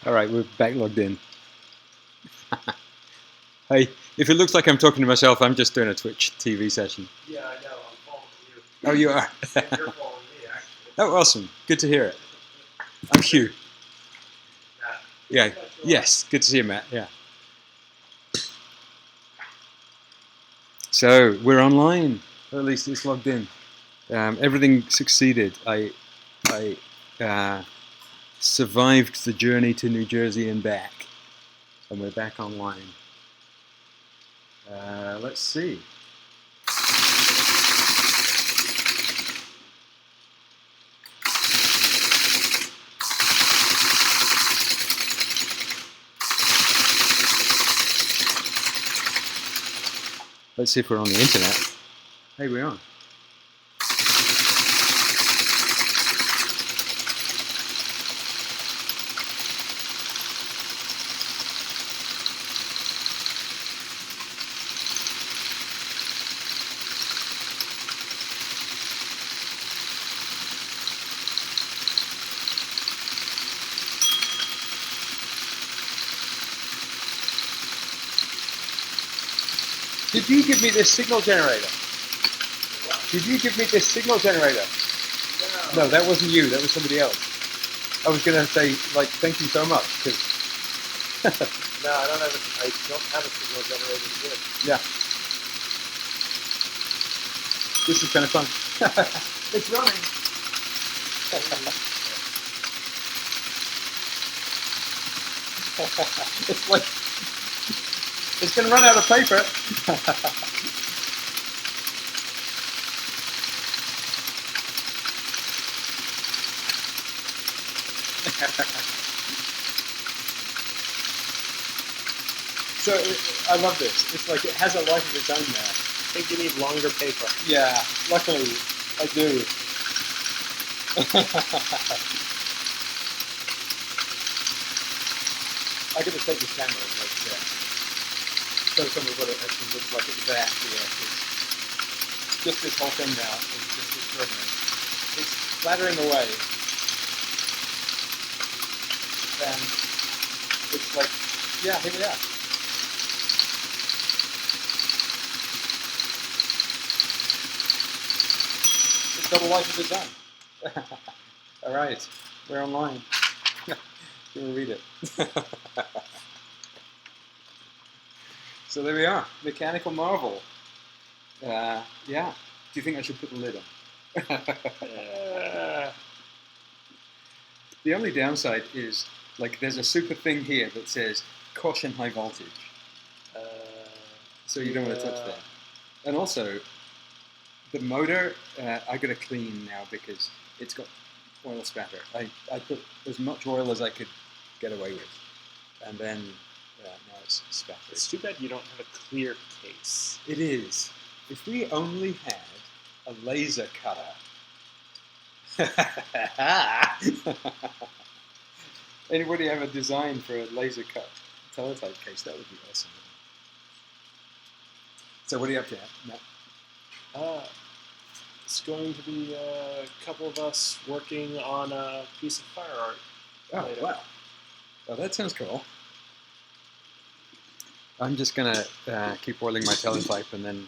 All right, we're back logged in. Hey, if it looks like I'm talking to myself, I'm just doing a Twitch TV session. Yeah, I know. I'm following you. Oh, you are? And you're following me, actually. Oh, awesome. Good to hear it. I'm Hugh. Matt. Yeah. Yes. Good to see you, Matt. Yeah. So we're online. Or at least it's logged in. Everything succeeded. I survived the journey to New Jersey and back, and we're back online. Let's see. Let's see if we're on the internet. Hey, we're on. Did you give me this signal generator? Did you give me this signal generator? No, that wasn't you. That was somebody else. I was going to say, like, thank you so much, because... No, I don't have a signal generator here. Yeah. This is kind of fun. It's running. It's like... It's going to run out of paper. So I love this. It's like it has a life of its own now. I think you need longer paper. Yeah, luckily I do. I got to take this camera and like show some of what it actually looks like at the back here. Just this whole thing now is just extraordinary. It's flattering away. And it's like, yeah, here we are. It's got a life of its own. All right, we're online. You will read it. So there we are, mechanical marvel. Yeah. Do you think I should put the lid on? The only downside is, like, there's a super thing here that says caution high voltage. So you don't want to touch that. And also, the motor, I got to clean now because it's got oil spatter. I put as much oil as I could get away with, and then now it's spattered. It's too bad you don't have a clear case. It is. If we only had a laser cutter. Anybody have a design for a laser cut teletype case? That would be awesome. So what are you up to, Matt? It's going to be a couple of us working on a piece of fire art. Oh, later. Wow. Well, that sounds cool. I'm just going to keep oiling my teletype and then,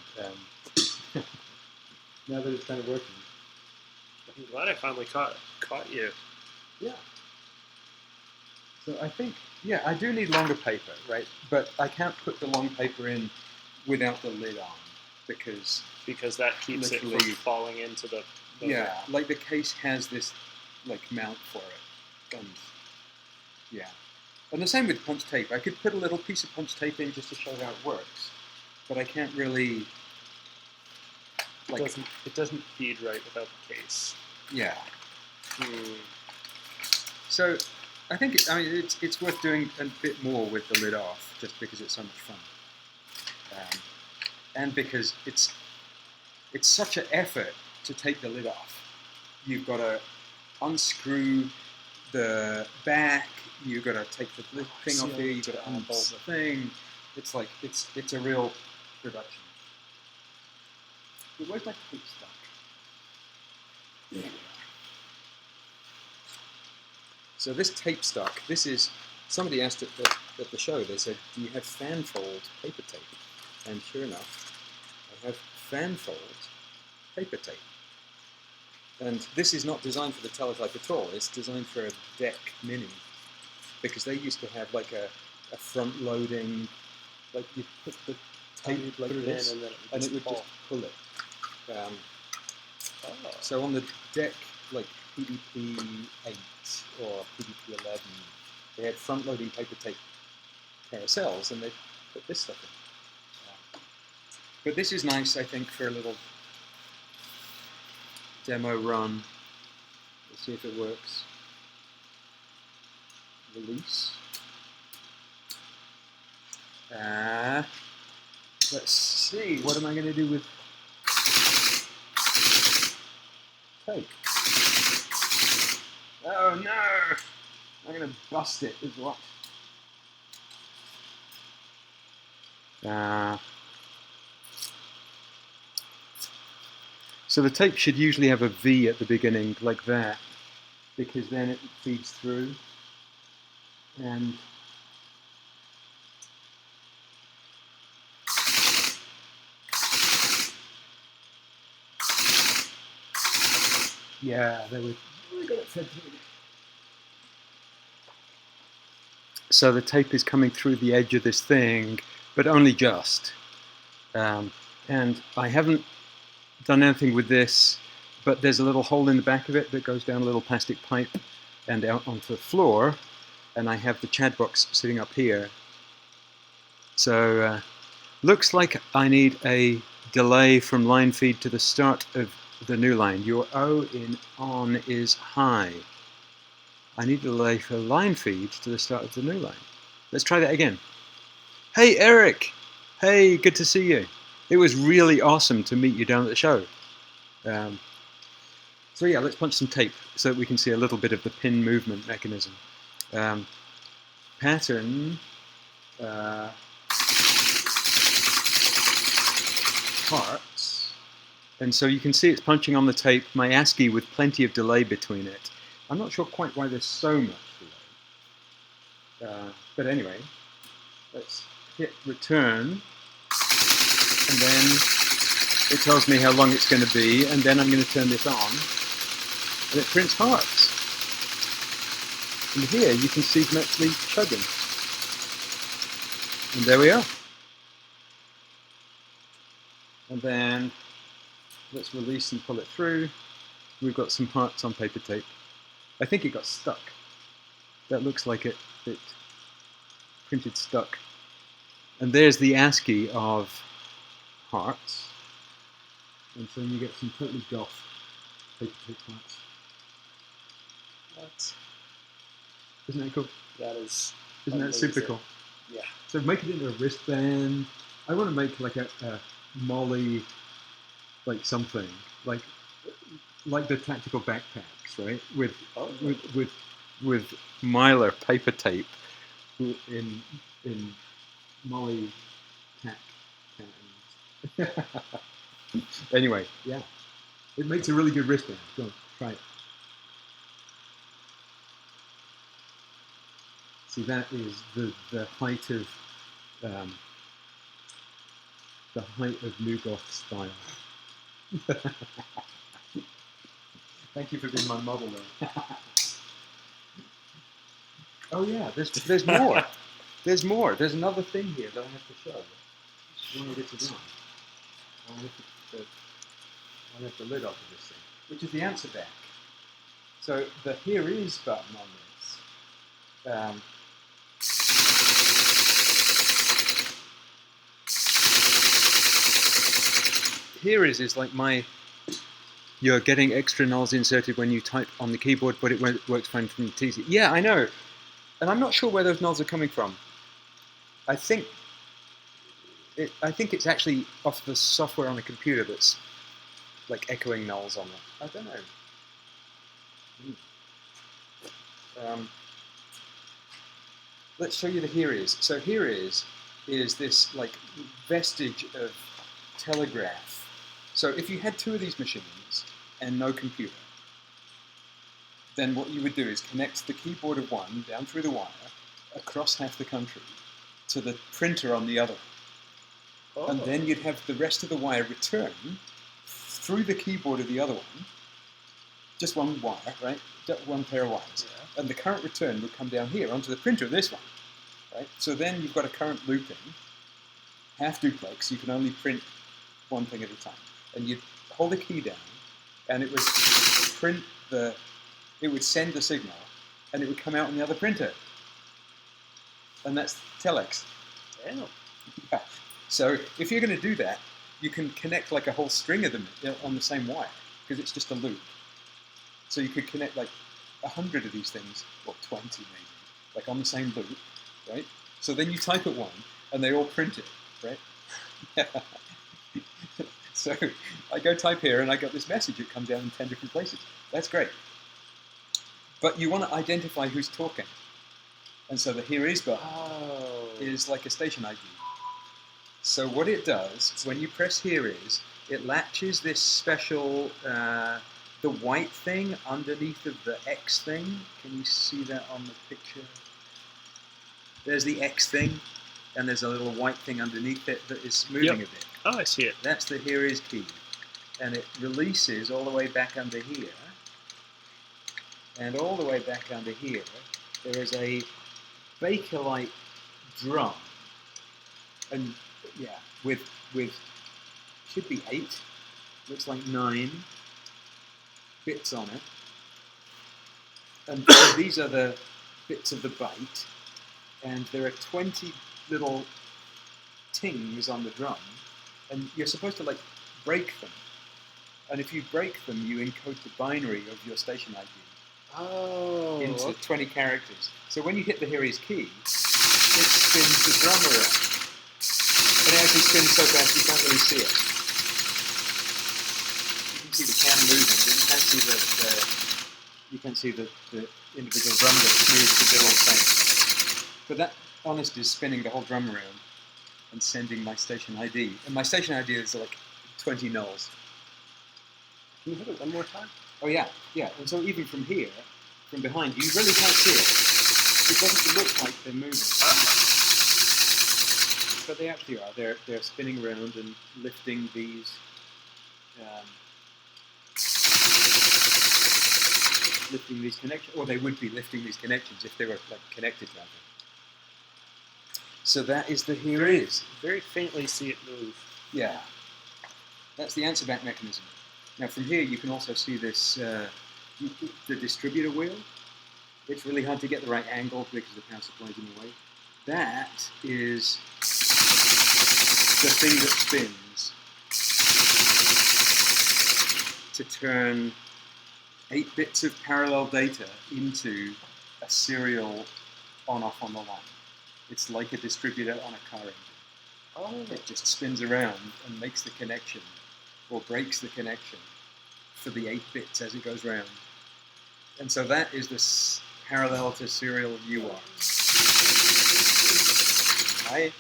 now that it's kind of working. I'm glad I finally caught you. Yeah. So I think, yeah, I do need longer paper, right? But I can't put the long paper in without the lid on because that keeps it from falling into the yeah, like the case has this like mount for it, and yeah, and the same with punch tape. I could put a little piece of punch tape in just to show how it works, but I can't really. Like, it doesn't feed right without the case. Yeah. So I think it's worth doing a bit more with the lid off, just because it's so much fun, and because it's such an effort to take the lid off. You've got to unscrew the back, you've got to take the thing off Seal here, you've got to tabs. unbolt the thing. It's like, it's a real production. But where's my tape stuck? Yeah. So this tape stuck, this is, somebody asked at the show, they said, do you have fan-fold paper tape? And sure enough, I have fan-fold paper tape. And this is not designed for the Teletype at all, it's designed for a deck mini. Because they used to have like a front-loading, like you put the tape like this, and it would just pull it. So on the deck, like PDP 8 or PDP 11, they had front-loading paper tape carousels, and they put this stuff in. But this is nice, I think, for a little demo run. Let's see if it works. Release. Let's see, what am I going to do with tape? Oh no! I'm going to bust it as well. So the tape should usually have a V at the beginning, like that, because then it feeds through. And yeah, there we got it fed through. So the tape is coming through the edge of this thing, but only just. And I haven't done anything with this, but there's a little hole in the back of it that goes down a little plastic pipe and out onto the floor, and I have the CHAD box sitting up here. So looks like I need a delay from line feed to the start of the new line. Your O in on is high. I need a delay for line feed to the start of the new line. Let's try that again. Hey Eric! Hey, good to see you. It was really awesome to meet you down at the show. So yeah, let's punch some tape so that we can see a little bit of the pin movement mechanism. Pattern parts, and so you can see it's punching on the tape, my ASCII with plenty of delay between it. I'm not sure quite why there's so much delay. But anyway, let's hit return, and then it tells me how long it's going to be, and then I'm going to turn this on, and it prints hearts. And here you can see them actually chugging. And there we are. And then let's release and pull it through. We've got some hearts on paper tape. I think it got stuck. That looks like it printed stuck. And there's the ASCII of hearts. And so you get some totally goth paper tape hearts. Isn't that cool? That is. Isn't that super cool? Yeah. So make it into a wristband. I want to make like a Molly, like something like the tactical backpacks, right? With Mylar paper tape in Molly tack patterns. Anyway, yeah, it makes a really good wristband. Go on, try it. See, that is the height of New Goth style. Thank you for being my model there. Oh yeah, there's more. There's more. There's another thing here that I have to show. One of it is on. I'll lift the lid off of this thing, which is the answer back. So the here is button on this. Here is like you're getting extra nulls inserted when you type on the keyboard, but it works fine from the TC. Yeah, I know. And I'm not sure where those nulls are coming from. I think it's actually off the software on the computer that's like echoing nulls on it. I don't know. Let's show you the here is. So here is this like vestige of telegraph. So if you had two of these machines and no computer, then what you would do is connect the keyboard of one down through the wire across half the country to the printer on the other. Oh. And then you'd have the rest of the wire return through the keyboard of the other one, just one wire, right? Just one pair of wires. Yeah. And the current return would come down here onto the printer of this one, right? So then you've got a current looping, half duplex, you can only print one thing at a time. And you'd hold the key down, and it would print it would send the signal, and it would come out on the other printer. And that's telex. Damn. Yeah. So if you're going to do that, you can connect like a whole string of them on the same wire, because it's just a loop. So you could connect like 100 of these things, or 20 maybe, like on the same loop, right? So then you type at one, and they all print it, right? So I go type here, and I got this message. It comes down in 10 different places. That's great. But you want to identify who's talking. And so the here is button is like a station ID. So what it does, when you press here is, it latches this special, the white thing underneath of the X thing. Can you see that on the picture? There's the X thing, and there's a little white thing underneath it that is moving a bit. Oh, I see it. That's the here is key. And it releases all the way back under here. And all the way back under here, there is a Bakelite drum. And yeah, with should be 8, looks like 9 bits on it. And so these are the bits of the byte, and there are 20 little tings on the drum, and you're supposed to like break them. And if you break them, you encode the binary of your station ID into 20 characters. So when you hit the here is key, it spins the drum around. And it actually spins so fast you can't really see it. You can see the cam moving, but you can't see the individual drum that moves to do all the same. But that, honest, is spinning the whole drum around and sending my station ID. And my station ID is like 20 nulls. Can you hit it one more time? Oh yeah, yeah. And so even from here, from behind, you really can't see it. It doesn't look like they're moving. But they actually are. They're spinning around and lifting these connections, or they would be lifting these connections if they were like connected rather. So that is the here is. Very faintly see it move. Yeah. That's the answer back mechanism. Now from here you can also see this, the distributor wheel. It's really hard to get the right angle because the power supply is in the way. That is the thing that spins to turn 8 bits of parallel data into a serial on-off on the line. It's like a distributor on a car engine. Oh. It just spins around and makes the connection, or breaks the connection for the 8 bits as it goes round. And so that is this parallel to serial UART. Right?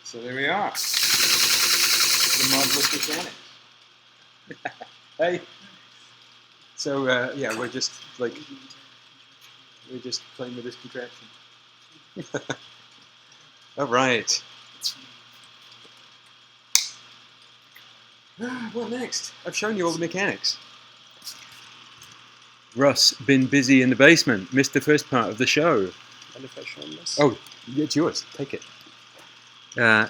So there we are. The marvelous mechanics. Hey. So yeah, we're just playing with this contraption. All right. What next? I've shown you all the mechanics. Russ, been busy in the basement. Missed the first part of the show. And if I show him this? Oh, it's yours. Take it.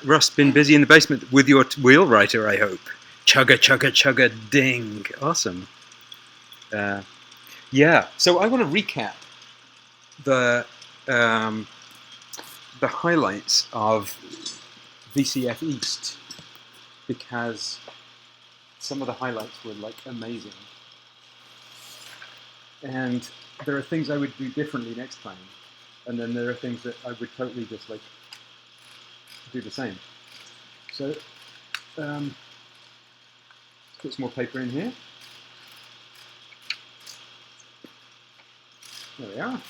Russ, been busy in the basement with your wheel writer, I hope. Chugga, chugga, chugga, ding. Awesome. Yeah, so I want to recap the highlights of VCF East, because some of the highlights were like amazing. And there are things I would do differently next time. And then there are things that I would totally just like do the same. So, put some more paper in here. There we are.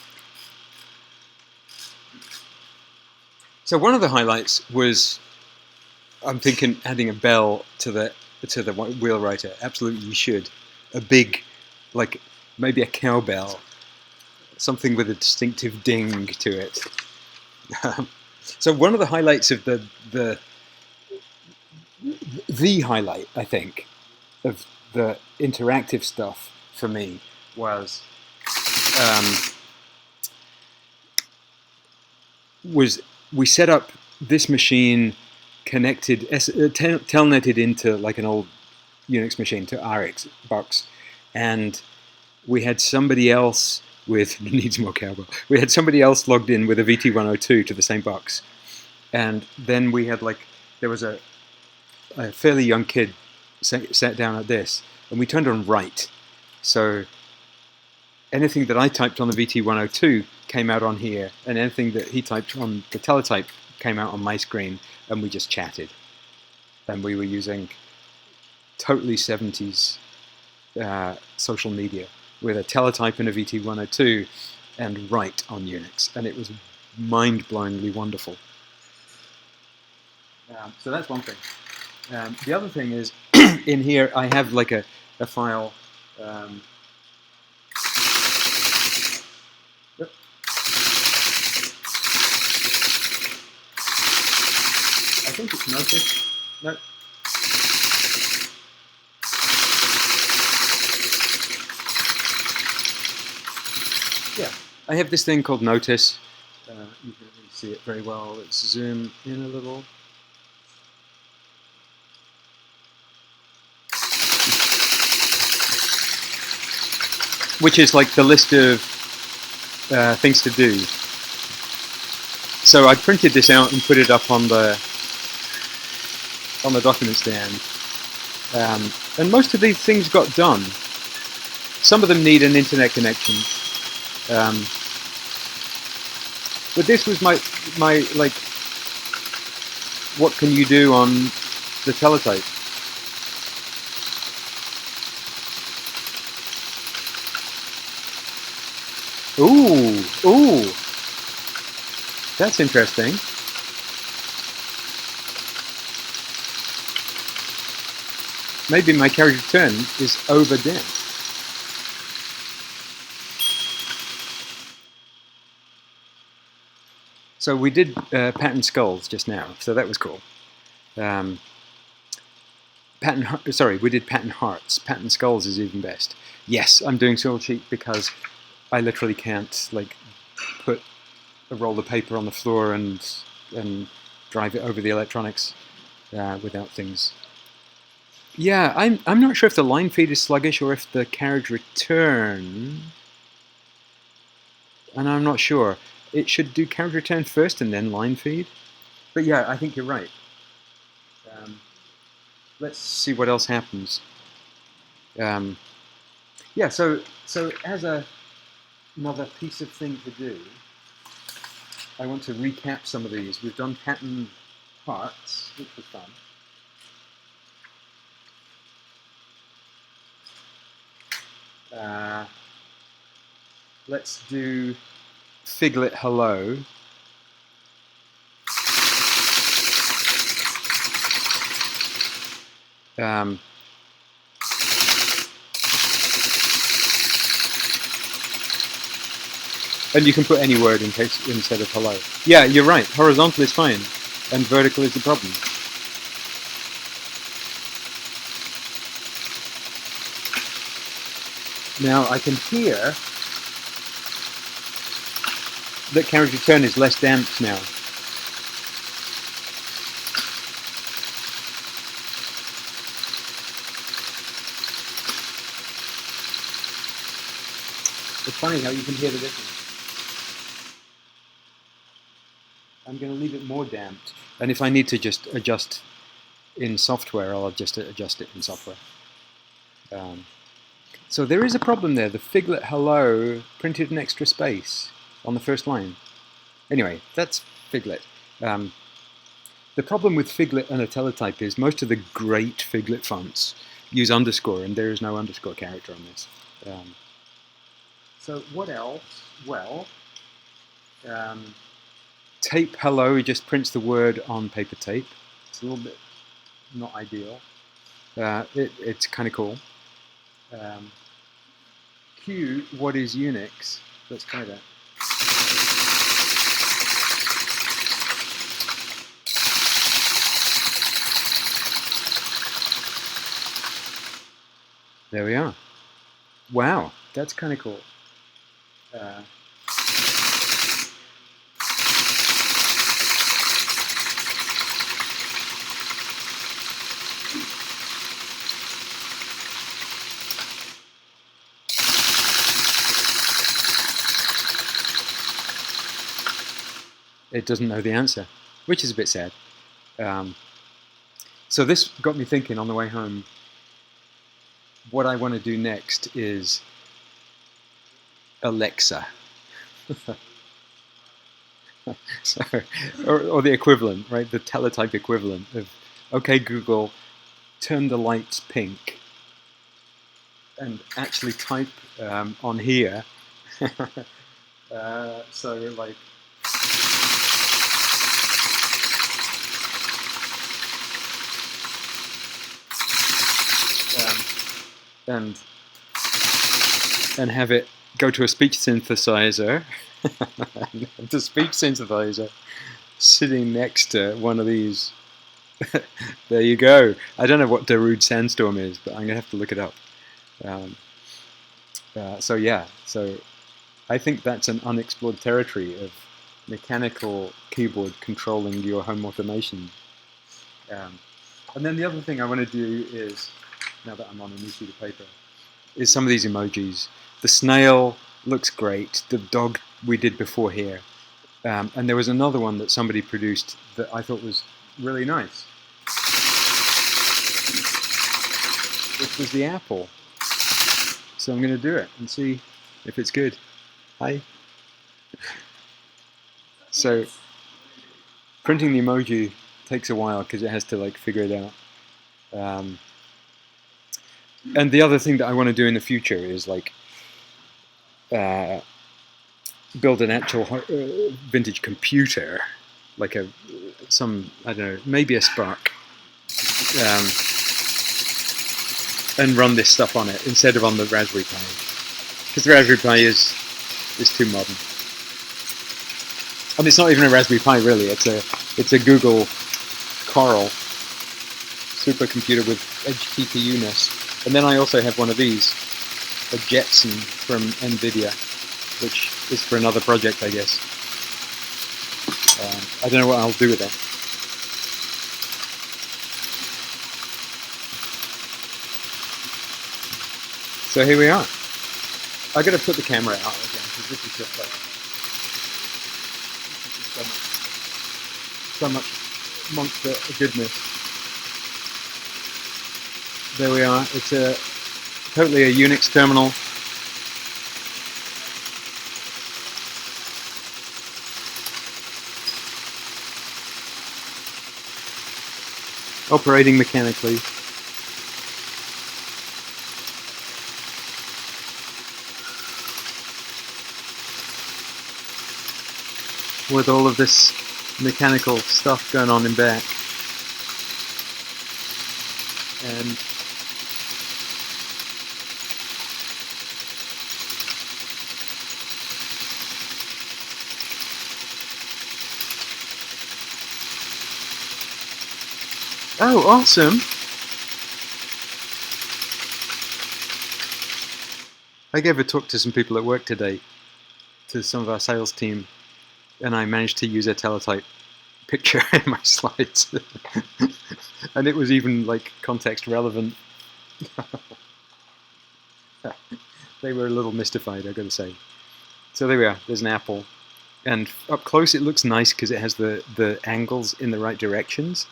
So one of the highlights was, I'm thinking, adding a bell to the wheel writer. Absolutely, you should. A big, like maybe a cowbell, something with a distinctive ding to it. So one of the highlights of the highlight, I think, of the interactive stuff for me was we set up this machine connected, telnetted into like an old Unix machine to RX box, and we had somebody else with needs more cowbell. We had somebody else logged in with a VT102 to the same box, and then we had there was a fairly young kid sat down at this, and we turned on write. So anything that I typed on the VT102 came out on here, and anything that he typed on the Teletype came out on my screen, and we just chatted. And we were using totally 70s social media with a Teletype and a VT102 and write on Unix, and it was mind-blowingly wonderful. So that's one thing. The other thing is, in here I have like a file. I think it's Notice. No. Yeah, I have this thing called Notice. You can really see it very well. Let's zoom in a little. Which is like the list of things to do. So I printed this out and put it up on the document stand, and most of these things got done. Some of them need an internet connection, but this was my like, what can you do on the Teletype? Ooh, that's interesting. Maybe my carriage return is overdone. So we did pattern skulls just now, so that was cool. We did pattern hearts. Pattern skulls is even best. Yes, I'm doing soil sheet because I literally can't put a roll of paper on the floor and drive it over the electronics without things. Yeah, I'm not sure if the line feed is sluggish or if the carriage return, and I'm not sure. It should do carriage return first and then line feed. But yeah, I think you're right. Let's see what else happens. Yeah, so as another piece of thing to do, I want to recap some of these. We've done pattern hearts, which was fun. Let's do Figlet Hello. And you can put any word instead of hello. Yeah, you're right. Horizontal is fine, and vertical is the problem. Now I can hear that carriage return is less damped now. It's funny how you can hear the difference. I'm going to leave it more damped, and if I need to just adjust in software, I'll just adjust it in software. So there is a problem there. The Figlet Hello printed an extra space on the first line. Anyway, that's Figlet. The problem with Figlet and a Teletype is most of the great Figlet fonts use underscore, and there is no underscore character on this. So what else? Well, tape hello, he just prints the word on paper tape. It's a little bit not ideal. It's kind of cool. Q, what is Unix? Let's try that. There we are. Wow, that's kind of cool. It doesn't know the answer, which is a bit sad. So this got me thinking on the way home. What I want to do next is Alexa. So, or the equivalent, right? The teletype equivalent of, okay, Google, turn the lights pink. And actually type on here. So like, and have it go to a speech synthesizer. The speech synthesizer sitting next to one of these. There you go. I don't know what Darude Sandstorm is, but I'm gonna have to look it up. So yeah, so I think that's an unexplored territory of mechanical keyboard controlling your home automation. And then the other thing I want to do is, now that I'm on a new sheet of paper, is some of these emojis. The snail looks great. The dog we did before here. And there was another one that somebody produced that I thought was really nice. Which was the apple. So I'm going to do it and see if it's good. Hi. So printing the emoji takes a while because it has to like figure it out. And the other thing that I want to do in the future is like build an actual vintage computer, like I don't know, maybe a Spark, and run this stuff on it instead of on the Raspberry Pi, because the Raspberry Pi is too modern. And it's not even a Raspberry Pi really. It's a Google Coral supercomputer with edge TPU-ness. And then I also have one of these, a Jetson from NVIDIA, which is for another project, I guess. I don't know what I'll do with that. So here we are. I got to put the camera out again because this is just like so much monster goodness. There we are. It's totally a Unix terminal. Operating mechanically. With all of this mechanical stuff going on in back. And oh, awesome! I gave a talk to some people at work today, to some of our sales team, and I managed to use a teletype picture in my slides. And it was even like context relevant. They were a little mystified, I've got to say. So there we are, there's an apple. And up close it looks nice because it has the angles in the right directions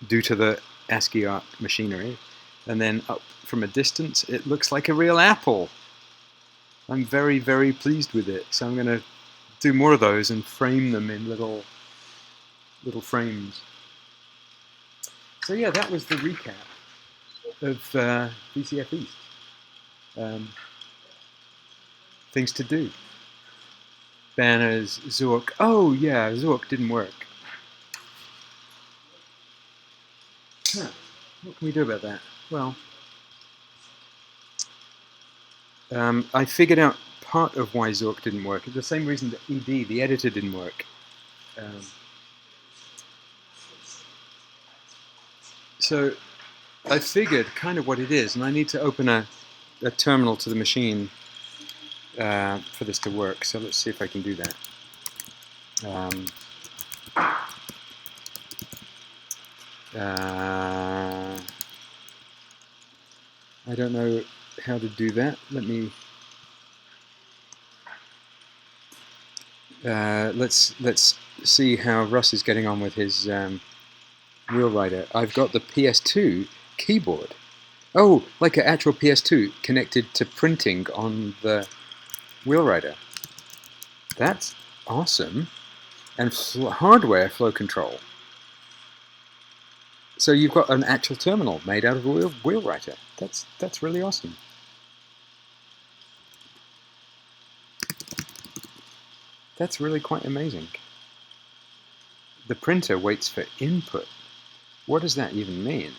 due to the ASCII art machinery. And then up from a distance it looks like a real apple. I'm very, very pleased with it. So I'm going to do more of those and frame them in little frames. So yeah, that was the recap of VCF East. things to do. Banners, Zork. Oh yeah, Zork didn't work. Huh. What can we do about that? Well, I figured out part of why Zork didn't work. It's the same reason that ED, the editor, didn't work. So I figured kind of what it is, and I need to open a terminal to the machine for this to work. So let's see if I can do that. I don't know how to do that. Let me. Let's see how Russ is getting on with his wheelwriter. I've got the PS2 keyboard. Oh, like an actual PS2 connected to printing on the wheelwriter. That's awesome. And hardware flow control. So you've got an actual terminal made out of a wheelwriter. That's really awesome. That's really quite amazing. The printer waits for input. What does that even mean?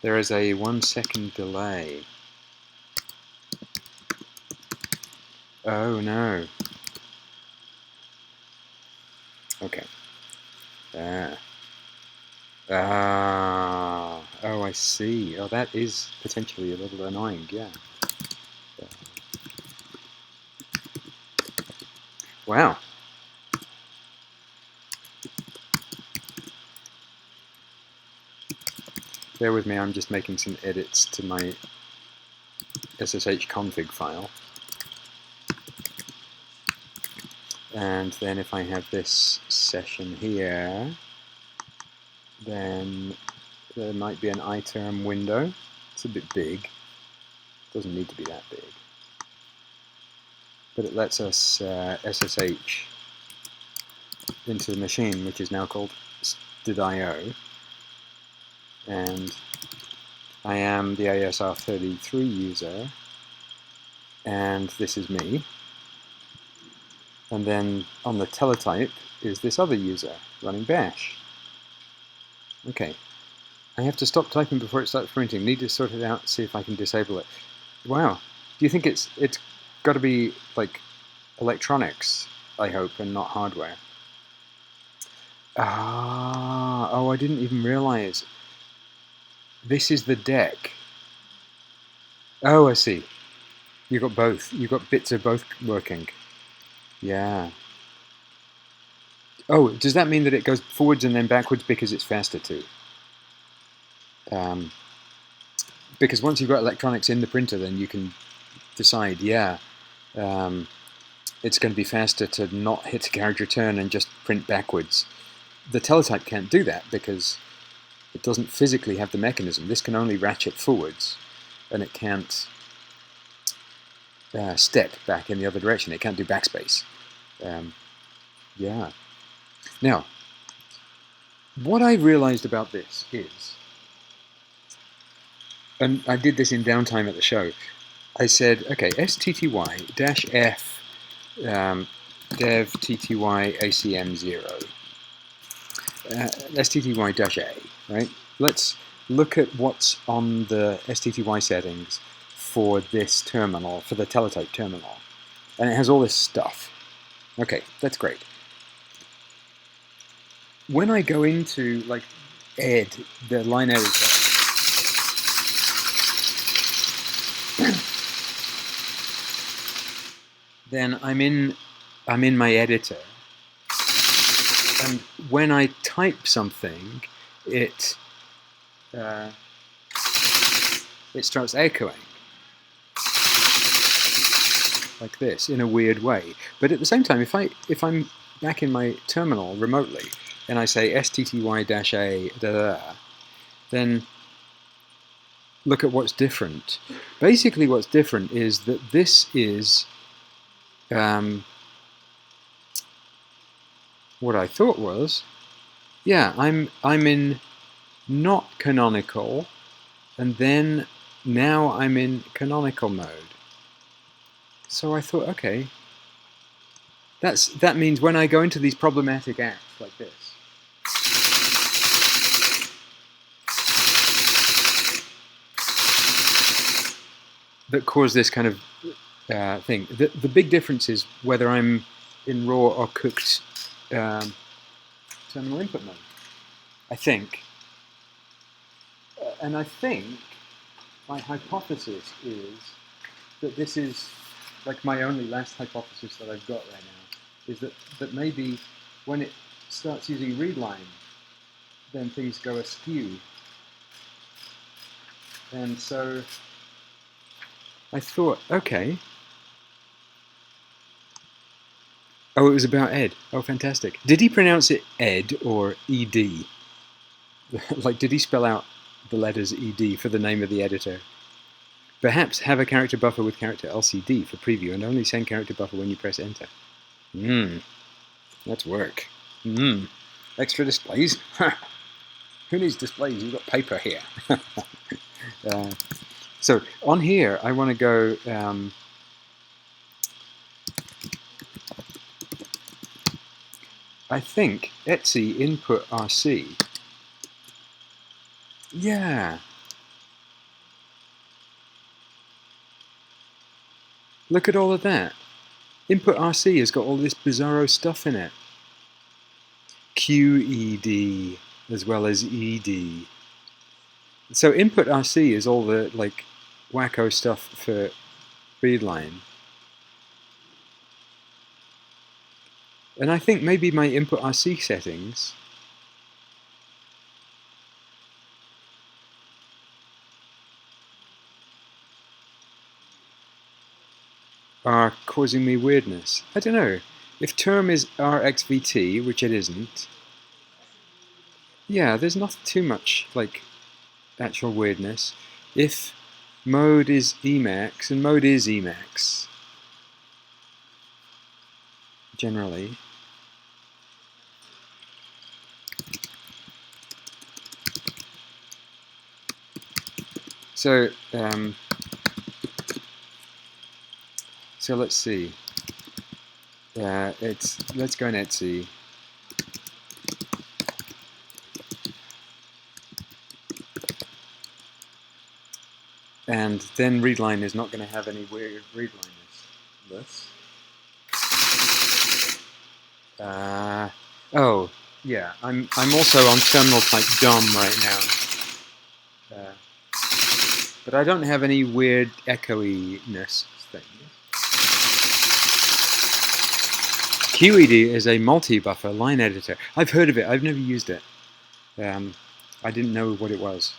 There is a 1 second delay. Oh no. Okay. Oh, I see. Oh, that is potentially a little annoying, yeah. Wow. Bear with me, I'm just making some edits to my SSH config file. And then if I have this session here, then there might be an iTerm window. It's a bit big. Doesn't need to be that big. But it lets us SSH into the machine, which is now called std.io. And I am the ASR33 user, and this is me. And then on the teletype is this other user running bash. Okay, I have to stop typing before it starts printing. Need to sort it out, see if I can disable it. Wow, do you think it's got to be like electronics, I hope, and not hardware? Oh, I didn't even realize. This is the deck. Oh, I see. You got both. You got bits of both working. Yeah. Oh, does that mean that it goes forwards and then backwards because it's faster too? Because once you've got electronics in the printer, then you can decide, yeah, it's going to be faster to not hit a carriage return and just print backwards. The teletype can't do that because it doesn't physically have the mechanism. This can only ratchet forwards, and it can't step back in the other direction. It can't do backspace. Yeah. Now, what I realized about this is, and I did this in downtime at the show, I said, okay, STTY-F dev TTY ACM0, STTY-A, right? Let's look at what's on the STTY settings for this terminal, for the teletype terminal. And it has all this stuff. Okay, that's great. When I go into, like, the line editor, then I'm in my editor, and when I type something, it starts echoing like this in a weird way. But at the same time, if I'm back in my terminal remotely and I say STTY-A, then look at what's different. Basically, what's different is that this is what I thought was, yeah, I'm in not canonical, and then now I'm in canonical mode. So I thought, okay, that means when I go into these problematic acts like this, that cause this kind of thing. The big difference is whether I'm in raw or cooked terminal input mode, I think. And I think my hypothesis is that this is like my only last hypothesis that I've got right now, is that maybe when it starts using readline, then things go askew. And so I thought, okay. Oh, it was about Ed. Oh, fantastic. Did he pronounce it Ed or ED? Like, did he spell out the letters ED for the name of the editor? Perhaps have a character buffer with character LCD for preview and only send character buffer when you press enter. That's work. Extra displays? Who needs displays? You've got paper here. So on here, I want to go... I think ASCII input RC. Yeah. Look at all of that. Input RC has got all this bizarro stuff in it. QED as well as ED. So input RC is all the like wacko stuff for readline. And I think maybe my input RC settings are causing me weirdness. I don't know. If term is RXVT, which it isn't, yeah, there's not too much like actual weirdness. If mode is Emacs, and mode is Emacs, generally. So, so let's see. Let's go in ASCII. And then readline is not going to have any weird readline. Oh, yeah. I'm also on terminal type DOM right now. But I don't have any weird echoiness thing. QED is a multi-buffer line editor. I've heard of it. I've never used it. I didn't know what it was.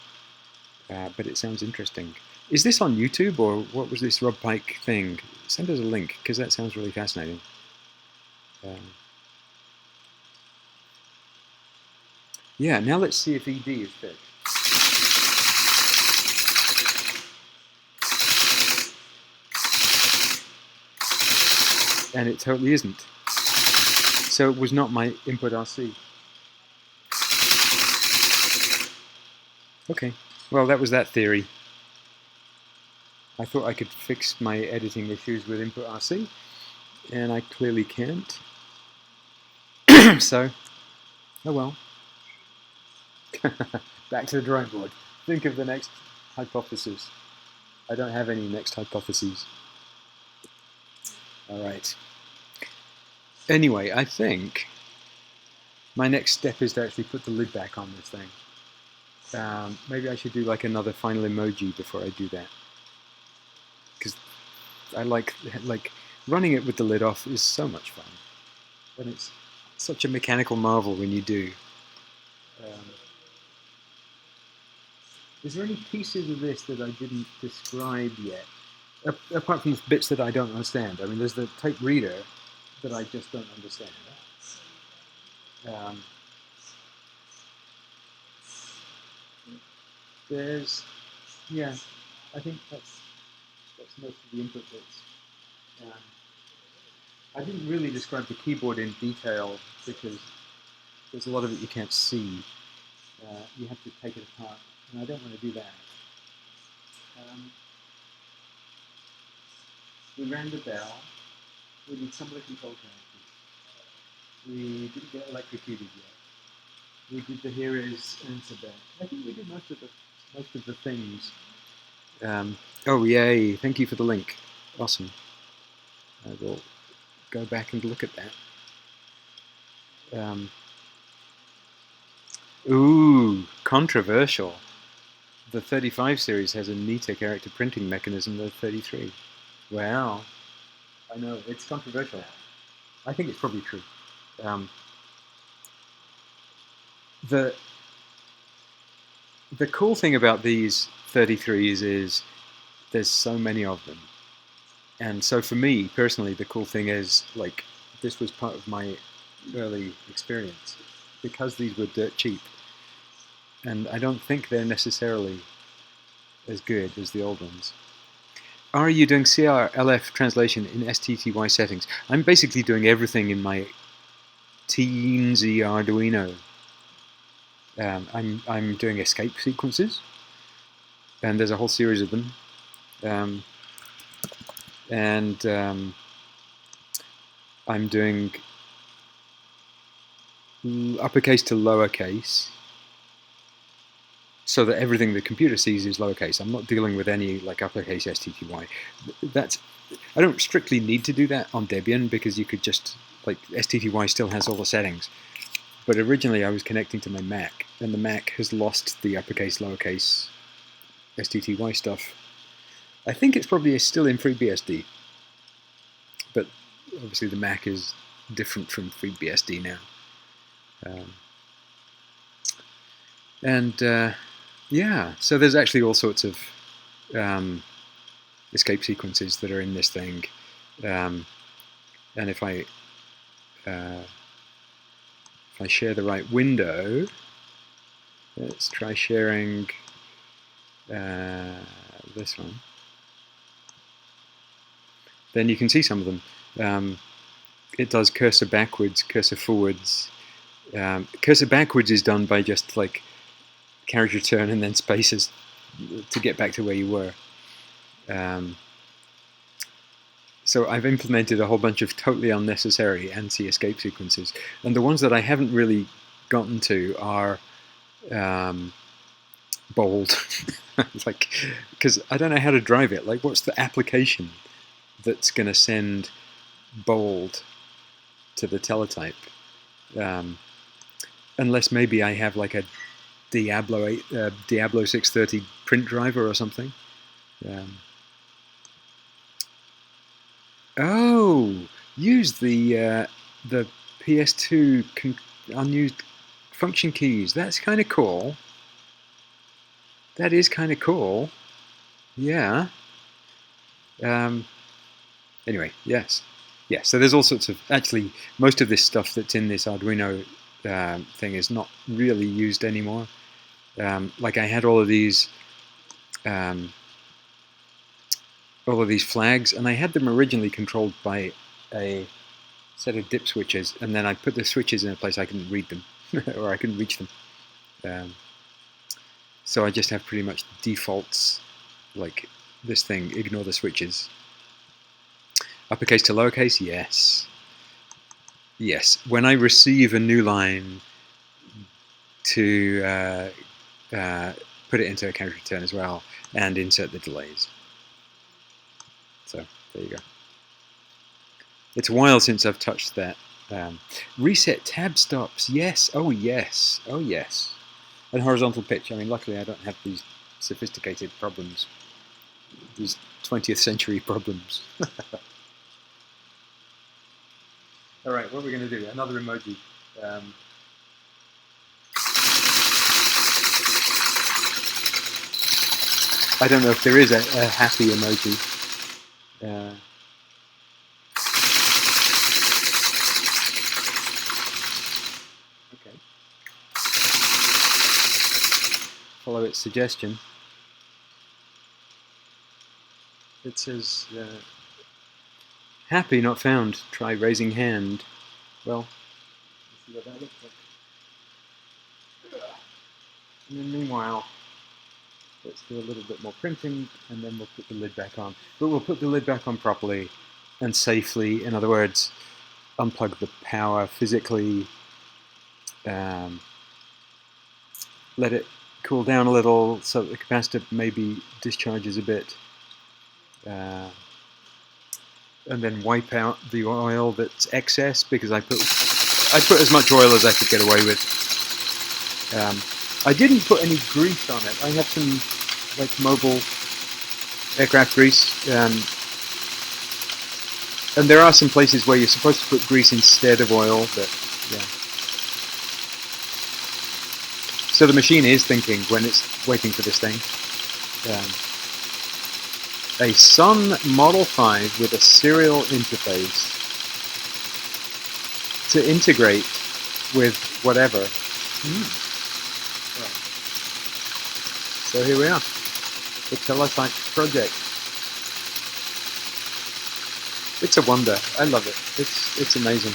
But it sounds interesting. Is this on YouTube, or what was this Rob Pike thing? Send us a link, because that sounds really fascinating. Yeah, now let's see if ED is fixed. And it totally isn't. So it was not my input RC. Okay, well that was that theory. I thought I could fix my editing issues with input RC, and I clearly can't. So, oh well. Back to the drawing board. Think of the next hypothesis. I don't have any next hypotheses. All right. Anyway, I think my next step is to actually put the lid back on this thing. Maybe I should do like another final emoji before I do that, because I like running it with the lid off is so much fun, and it's such a mechanical marvel when you do. Is there any pieces of this that I didn't describe yet, apart from bits that I don't understand? I mean, there's the tape reader that I just don't understand. There's, yeah, I think that's most of the input bits. I didn't really describe the keyboard in detail because there's a lot of it you can't see. you have to take it apart, and I don't want to do that. We rang the bell. We did some of the control characters. We didn't get electrocuted yet. We did the here is answer back. I think we did most of the things. Oh yay! Thank you for the link. Awesome. I will go back and look at that. Ooh, controversial. The 35 series has a neater character printing mechanism than the 33. Wow. I know, it's controversial. I think it's probably true. The cool thing about these 33s is there's so many of them. And so for me, personally, the cool thing is, like, this was part of my early experience. Because these were dirt cheap. And I don't think they're necessarily as good as the old ones. Are you doing CRLF translation in STTY settings? I'm basically doing everything in my teensy Arduino. I'm doing escape sequences, and there's a whole series of them. I'm doing uppercase to lowercase, so that everything the computer sees is lowercase. I'm not dealing with any like uppercase STTY. I don't strictly need to do that on Debian because you could just, like, STTY still has all the settings. But originally I was connecting to my Mac, and the Mac has lost the uppercase, lowercase STTY stuff. I think it's probably still in FreeBSD, but obviously the Mac is different from FreeBSD now. Yeah, so there's actually all sorts of escape sequences that are in this thing, and if I share the right window, let's try sharing this one, then you can see some of them. It does cursor backwards, cursor forwards. Cursor backwards is done by just like character turn and then spaces to get back to where you were. So I've implemented a whole bunch of totally unnecessary ANSI escape sequences, and the ones that I haven't really gotten to are bold. Like, because I don't know how to drive it. Like, what's the application that's going to send bold to the teletype? Unless maybe I have like a Diablo 630 print driver or something. Oh, use the PS2 unused function keys. That's kind of cool. That is kind of cool. Yeah. Anyway, yes. Yeah, so there's all sorts of... Actually, most of this stuff that's in this Arduino thing is not really used anymore. Like I had all of these flags, and I had them originally controlled by a set of dip switches, and then I put the switches in a place I couldn't read them, or I couldn't reach them. So I just have pretty much defaults, like this thing, ignore the switches. Uppercase to lowercase, yes. Yes, when I receive a new line, to put it into a character return as well, and insert the delays. So there you go. It's a while since I've touched that. Reset tab stops, yes, oh yes, oh yes. And horizontal pitch, I mean, luckily I don't have these sophisticated problems, these 20th century problems. All right, what are we going to do? Another emoji. I don't know if there is a happy emoji. Okay. Follow its suggestion. It says, happy not found. Try raising hand. Well, let's see what that looks like. And then meanwhile, let's do a little bit more printing, and then we'll put the lid back on. But we'll put the lid back on properly and safely. In other words, unplug the power physically, let it cool down a little so that the capacitor maybe discharges a bit, and then wipe out the oil that's excess, because I put as much oil as I could get away with. I didn't put any grease on it. I have some like mobile aircraft grease, and there are some places where you're supposed to put grease instead of oil, but yeah. So the machine is thinking when it's waiting for this thing. A Sun Model 5 with a serial interface to integrate with whatever. Right. So here we are, the Teletype project. It's a wonder. I love it. It's amazing.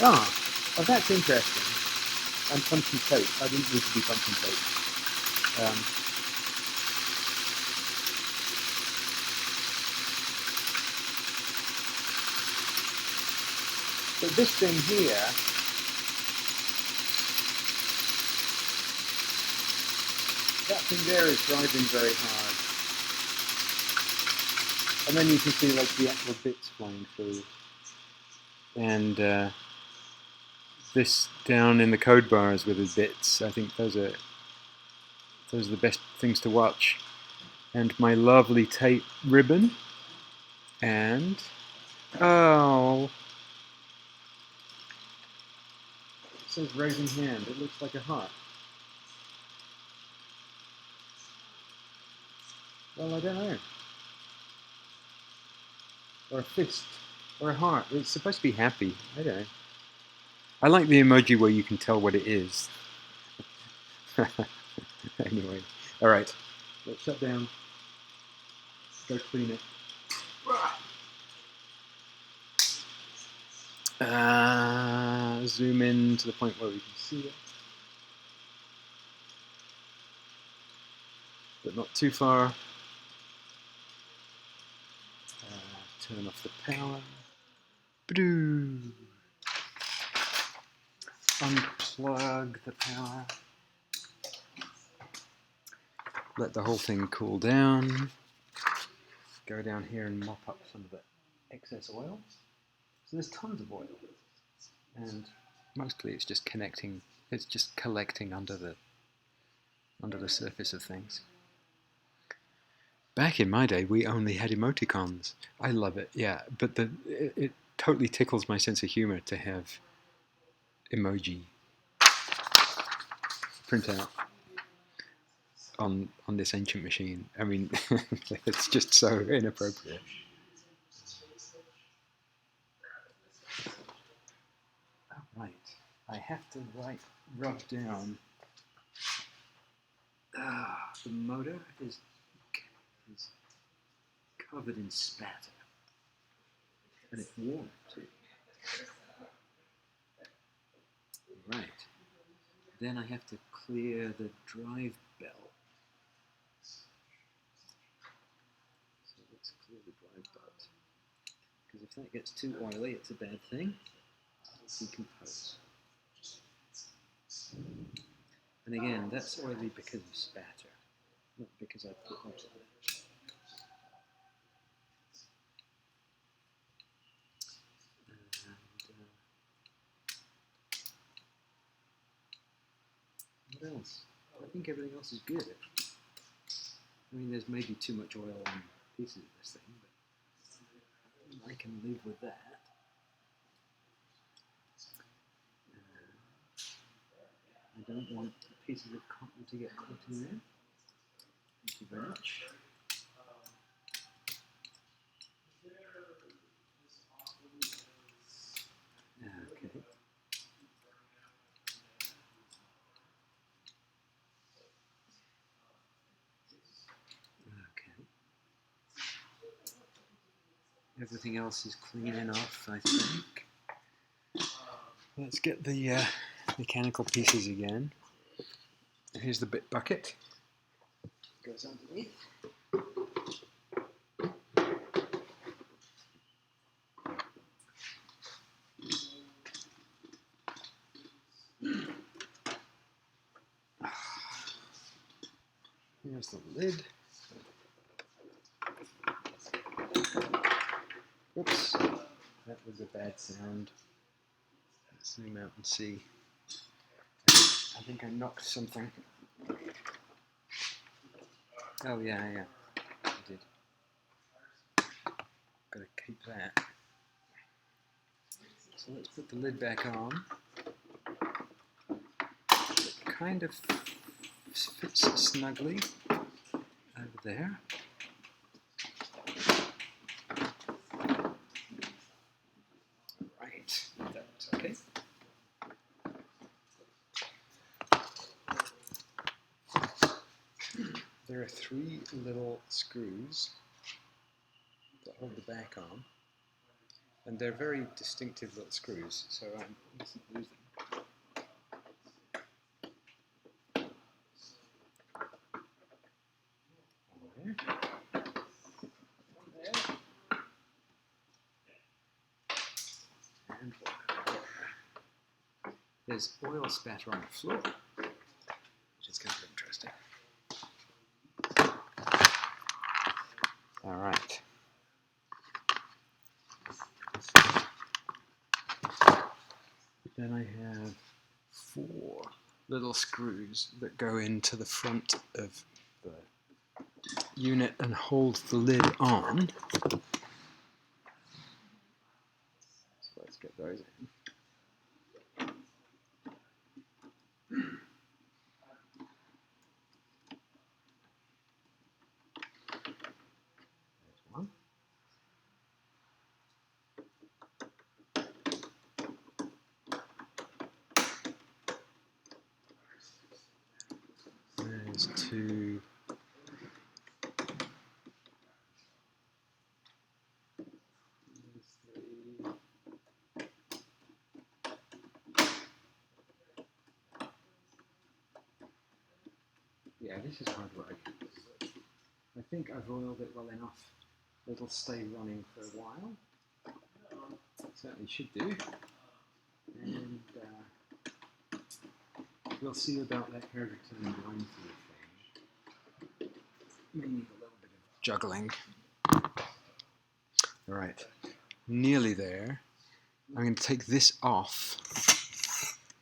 Oh, that's interesting. And punching tape. I didn't need to be punching tape. But this thing here, that thing there is driving very hard. And then you can see like the actual bits flying through. And this down in the code bars with the bits, I think those are the best things to watch. And my lovely tape ribbon. And oh, it says raising hand. It looks like a heart. Well, I don't know. Or a fist. Or a heart. It's supposed to be happy. I don't know. I like the emoji where you can tell what it is. Anyway. Alright. Let's shut down. Go clean it. Zoom in to the point where we can see it. But not too far. Turn off the power. Unplug the power. Let the whole thing cool down. Go down here and mop up some of the excess oil. So there's tons of oil, and mostly it's just connecting. It's just collecting under the surface of things. Back in my day, we only had emoticons. I love it, yeah. But it totally tickles my sense of humor to have emoji printout on this ancient machine. I mean, it's just so inappropriate. Oh, right, I have to rub down. The motor is covered in spatter, and it's warm too. Right. Then I have to clear the drive bell. So let's clear the drive belt. Because if that gets too oily, it's a bad thing. It'll decompose. And again, that's oily because of spatter, not because I put oil on it. What else? I think everything else is good. I mean, there's maybe too much oil on pieces of this thing, but I can live with that. I don't want pieces of cotton to get caught in there. Thank you very much. Okay. Everything else is clean enough, I think. Let's get the mechanical pieces again. Here's the bit bucket. Goes underneath. Here's the lid. Oops, that was a bad sound. Let's zoom out and see. I think I knocked something. Oh yeah, I did. Gotta keep that. So let's put the lid back on. It kind of fits snugly over there. Right, that's okay. There are 3 little screws that hold the back on, and they're very distinctive little screws, so I mustn't lose them. And there's oil spatter on the floor, which is kind of interesting. All right. Then I have 4 little screws that go into the front of the unit and hold the lid on. So let's get those in. There's one. There's 2. Yeah, this is hard work. I think I've oiled it well enough. It'll stay running for a while. It certainly should do. And we'll see about that hair return line through thing. May need a little bit of juggling. All right, nearly there. I'm going to take this off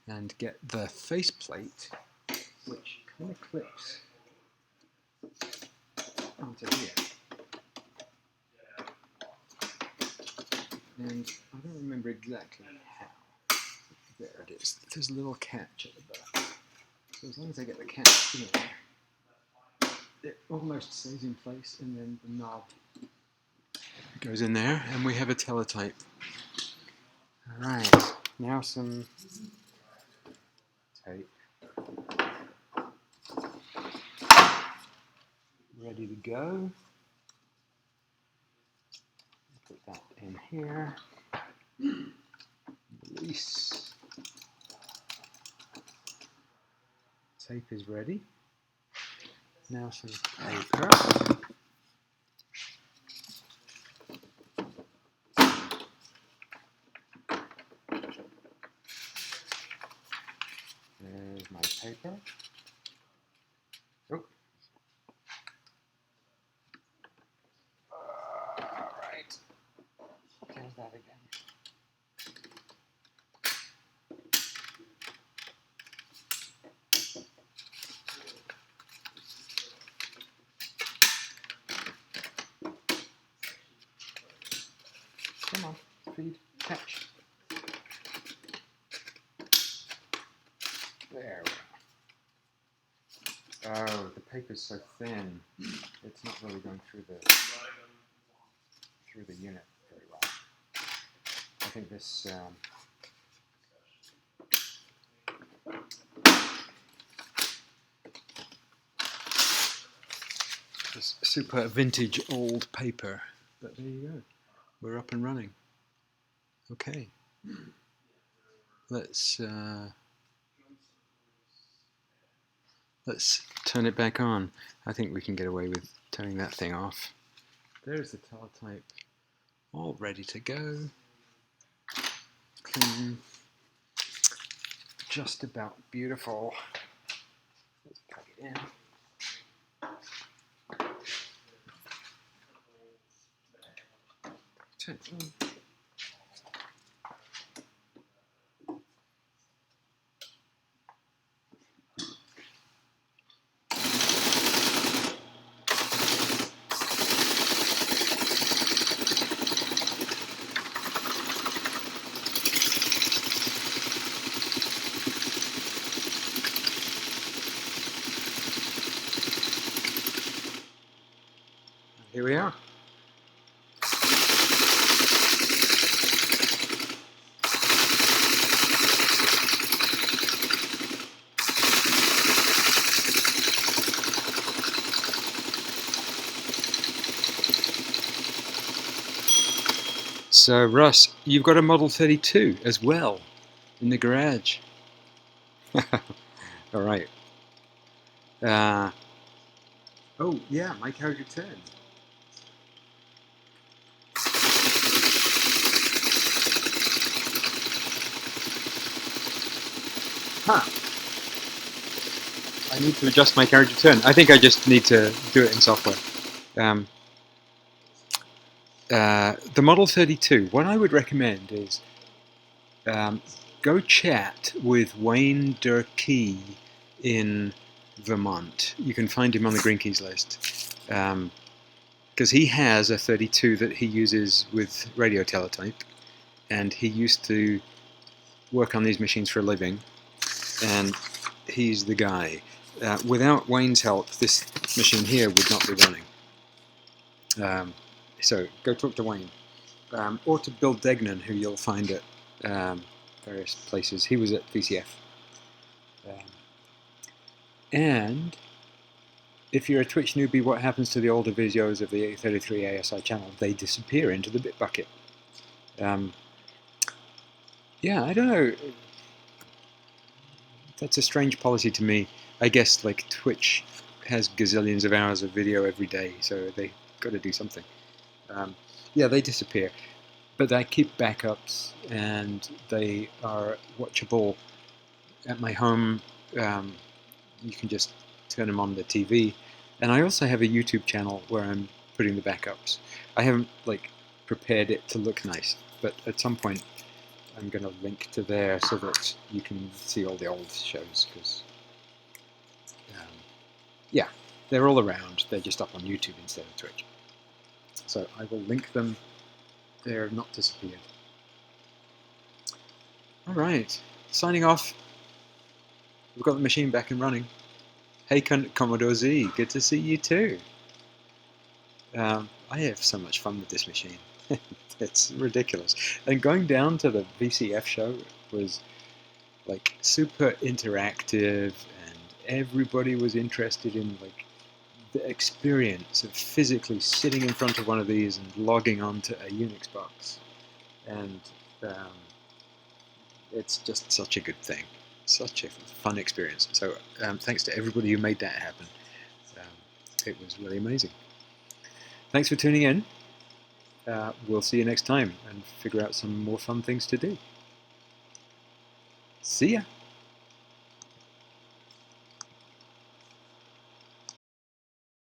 and get the faceplate, which kind of clips onto here. And I don't remember exactly how. There it is. There's a little catch at the back. So as long as I get the catch in, it almost stays in place, and then the knob goes in there, and we have a teletype. Alright, now some tape. Ready to go. Put that in here. Release. Tape is ready. Now some paper. There's my paper. Oh. Alright. There's that again. Come on, feed, catch. There we go. Oh, the paper's so thin, it's not really going through the unit very well. I think this this super vintage old paper, but there you go. We're up and running. Okay. Let's turn it back on. I think we can get away with turning that thing off. There's the teletype, all ready to go. Clean. Just about beautiful. Let's plug it in. Turn it on. Here we are. So Russ, you've got a Model 32 as well in the garage. All right. Oh yeah, my carriage return. Huh. I need to adjust my carriage return. I think I just need to do it in software. The Model 32, what I would recommend is go chat with Wayne Durkee in Vermont. You can find him on the Green Keys list. Because he has a 32 that he uses with radio teletype, and he used to work on these machines for a living, and he's the guy. Without Wayne's help, this machine here would not be running. So go talk to Wayne. Or to Bill Degnan, who you'll find at various places. He was at VCF. And if you're a Twitch newbie, what happens to the older videos of the ASCII ASI channel? They disappear into the bit bucket. Yeah, I don't know. That's a strange policy to me. I guess like Twitch has gazillions of hours of video every day, so they got to do something. Yeah, they disappear, but I keep backups, and they are watchable at my home. You can just turn them on the TV, and I also have a YouTube channel where I'm putting the backups. I haven't like prepared it to look nice, but at some point I'm going to link to there so that you can see all the old shows, because yeah, they're all around. They're just up on YouTube instead of Twitch. So I will link them. They're not disappeared. All right, signing off. We've got the machine back and running. Hey, Commodore Z, good to see you too. I have so much fun with this machine. It's ridiculous. And going down to the VCF show was like super interactive, and everybody was interested in like the experience of physically sitting in front of one of these and logging onto a Unix box. And it's just such a good thing. Such a fun experience. So thanks to everybody who made that happen. It was really amazing. Thanks for tuning in. We'll see you next time and figure out some more fun things to do. See ya!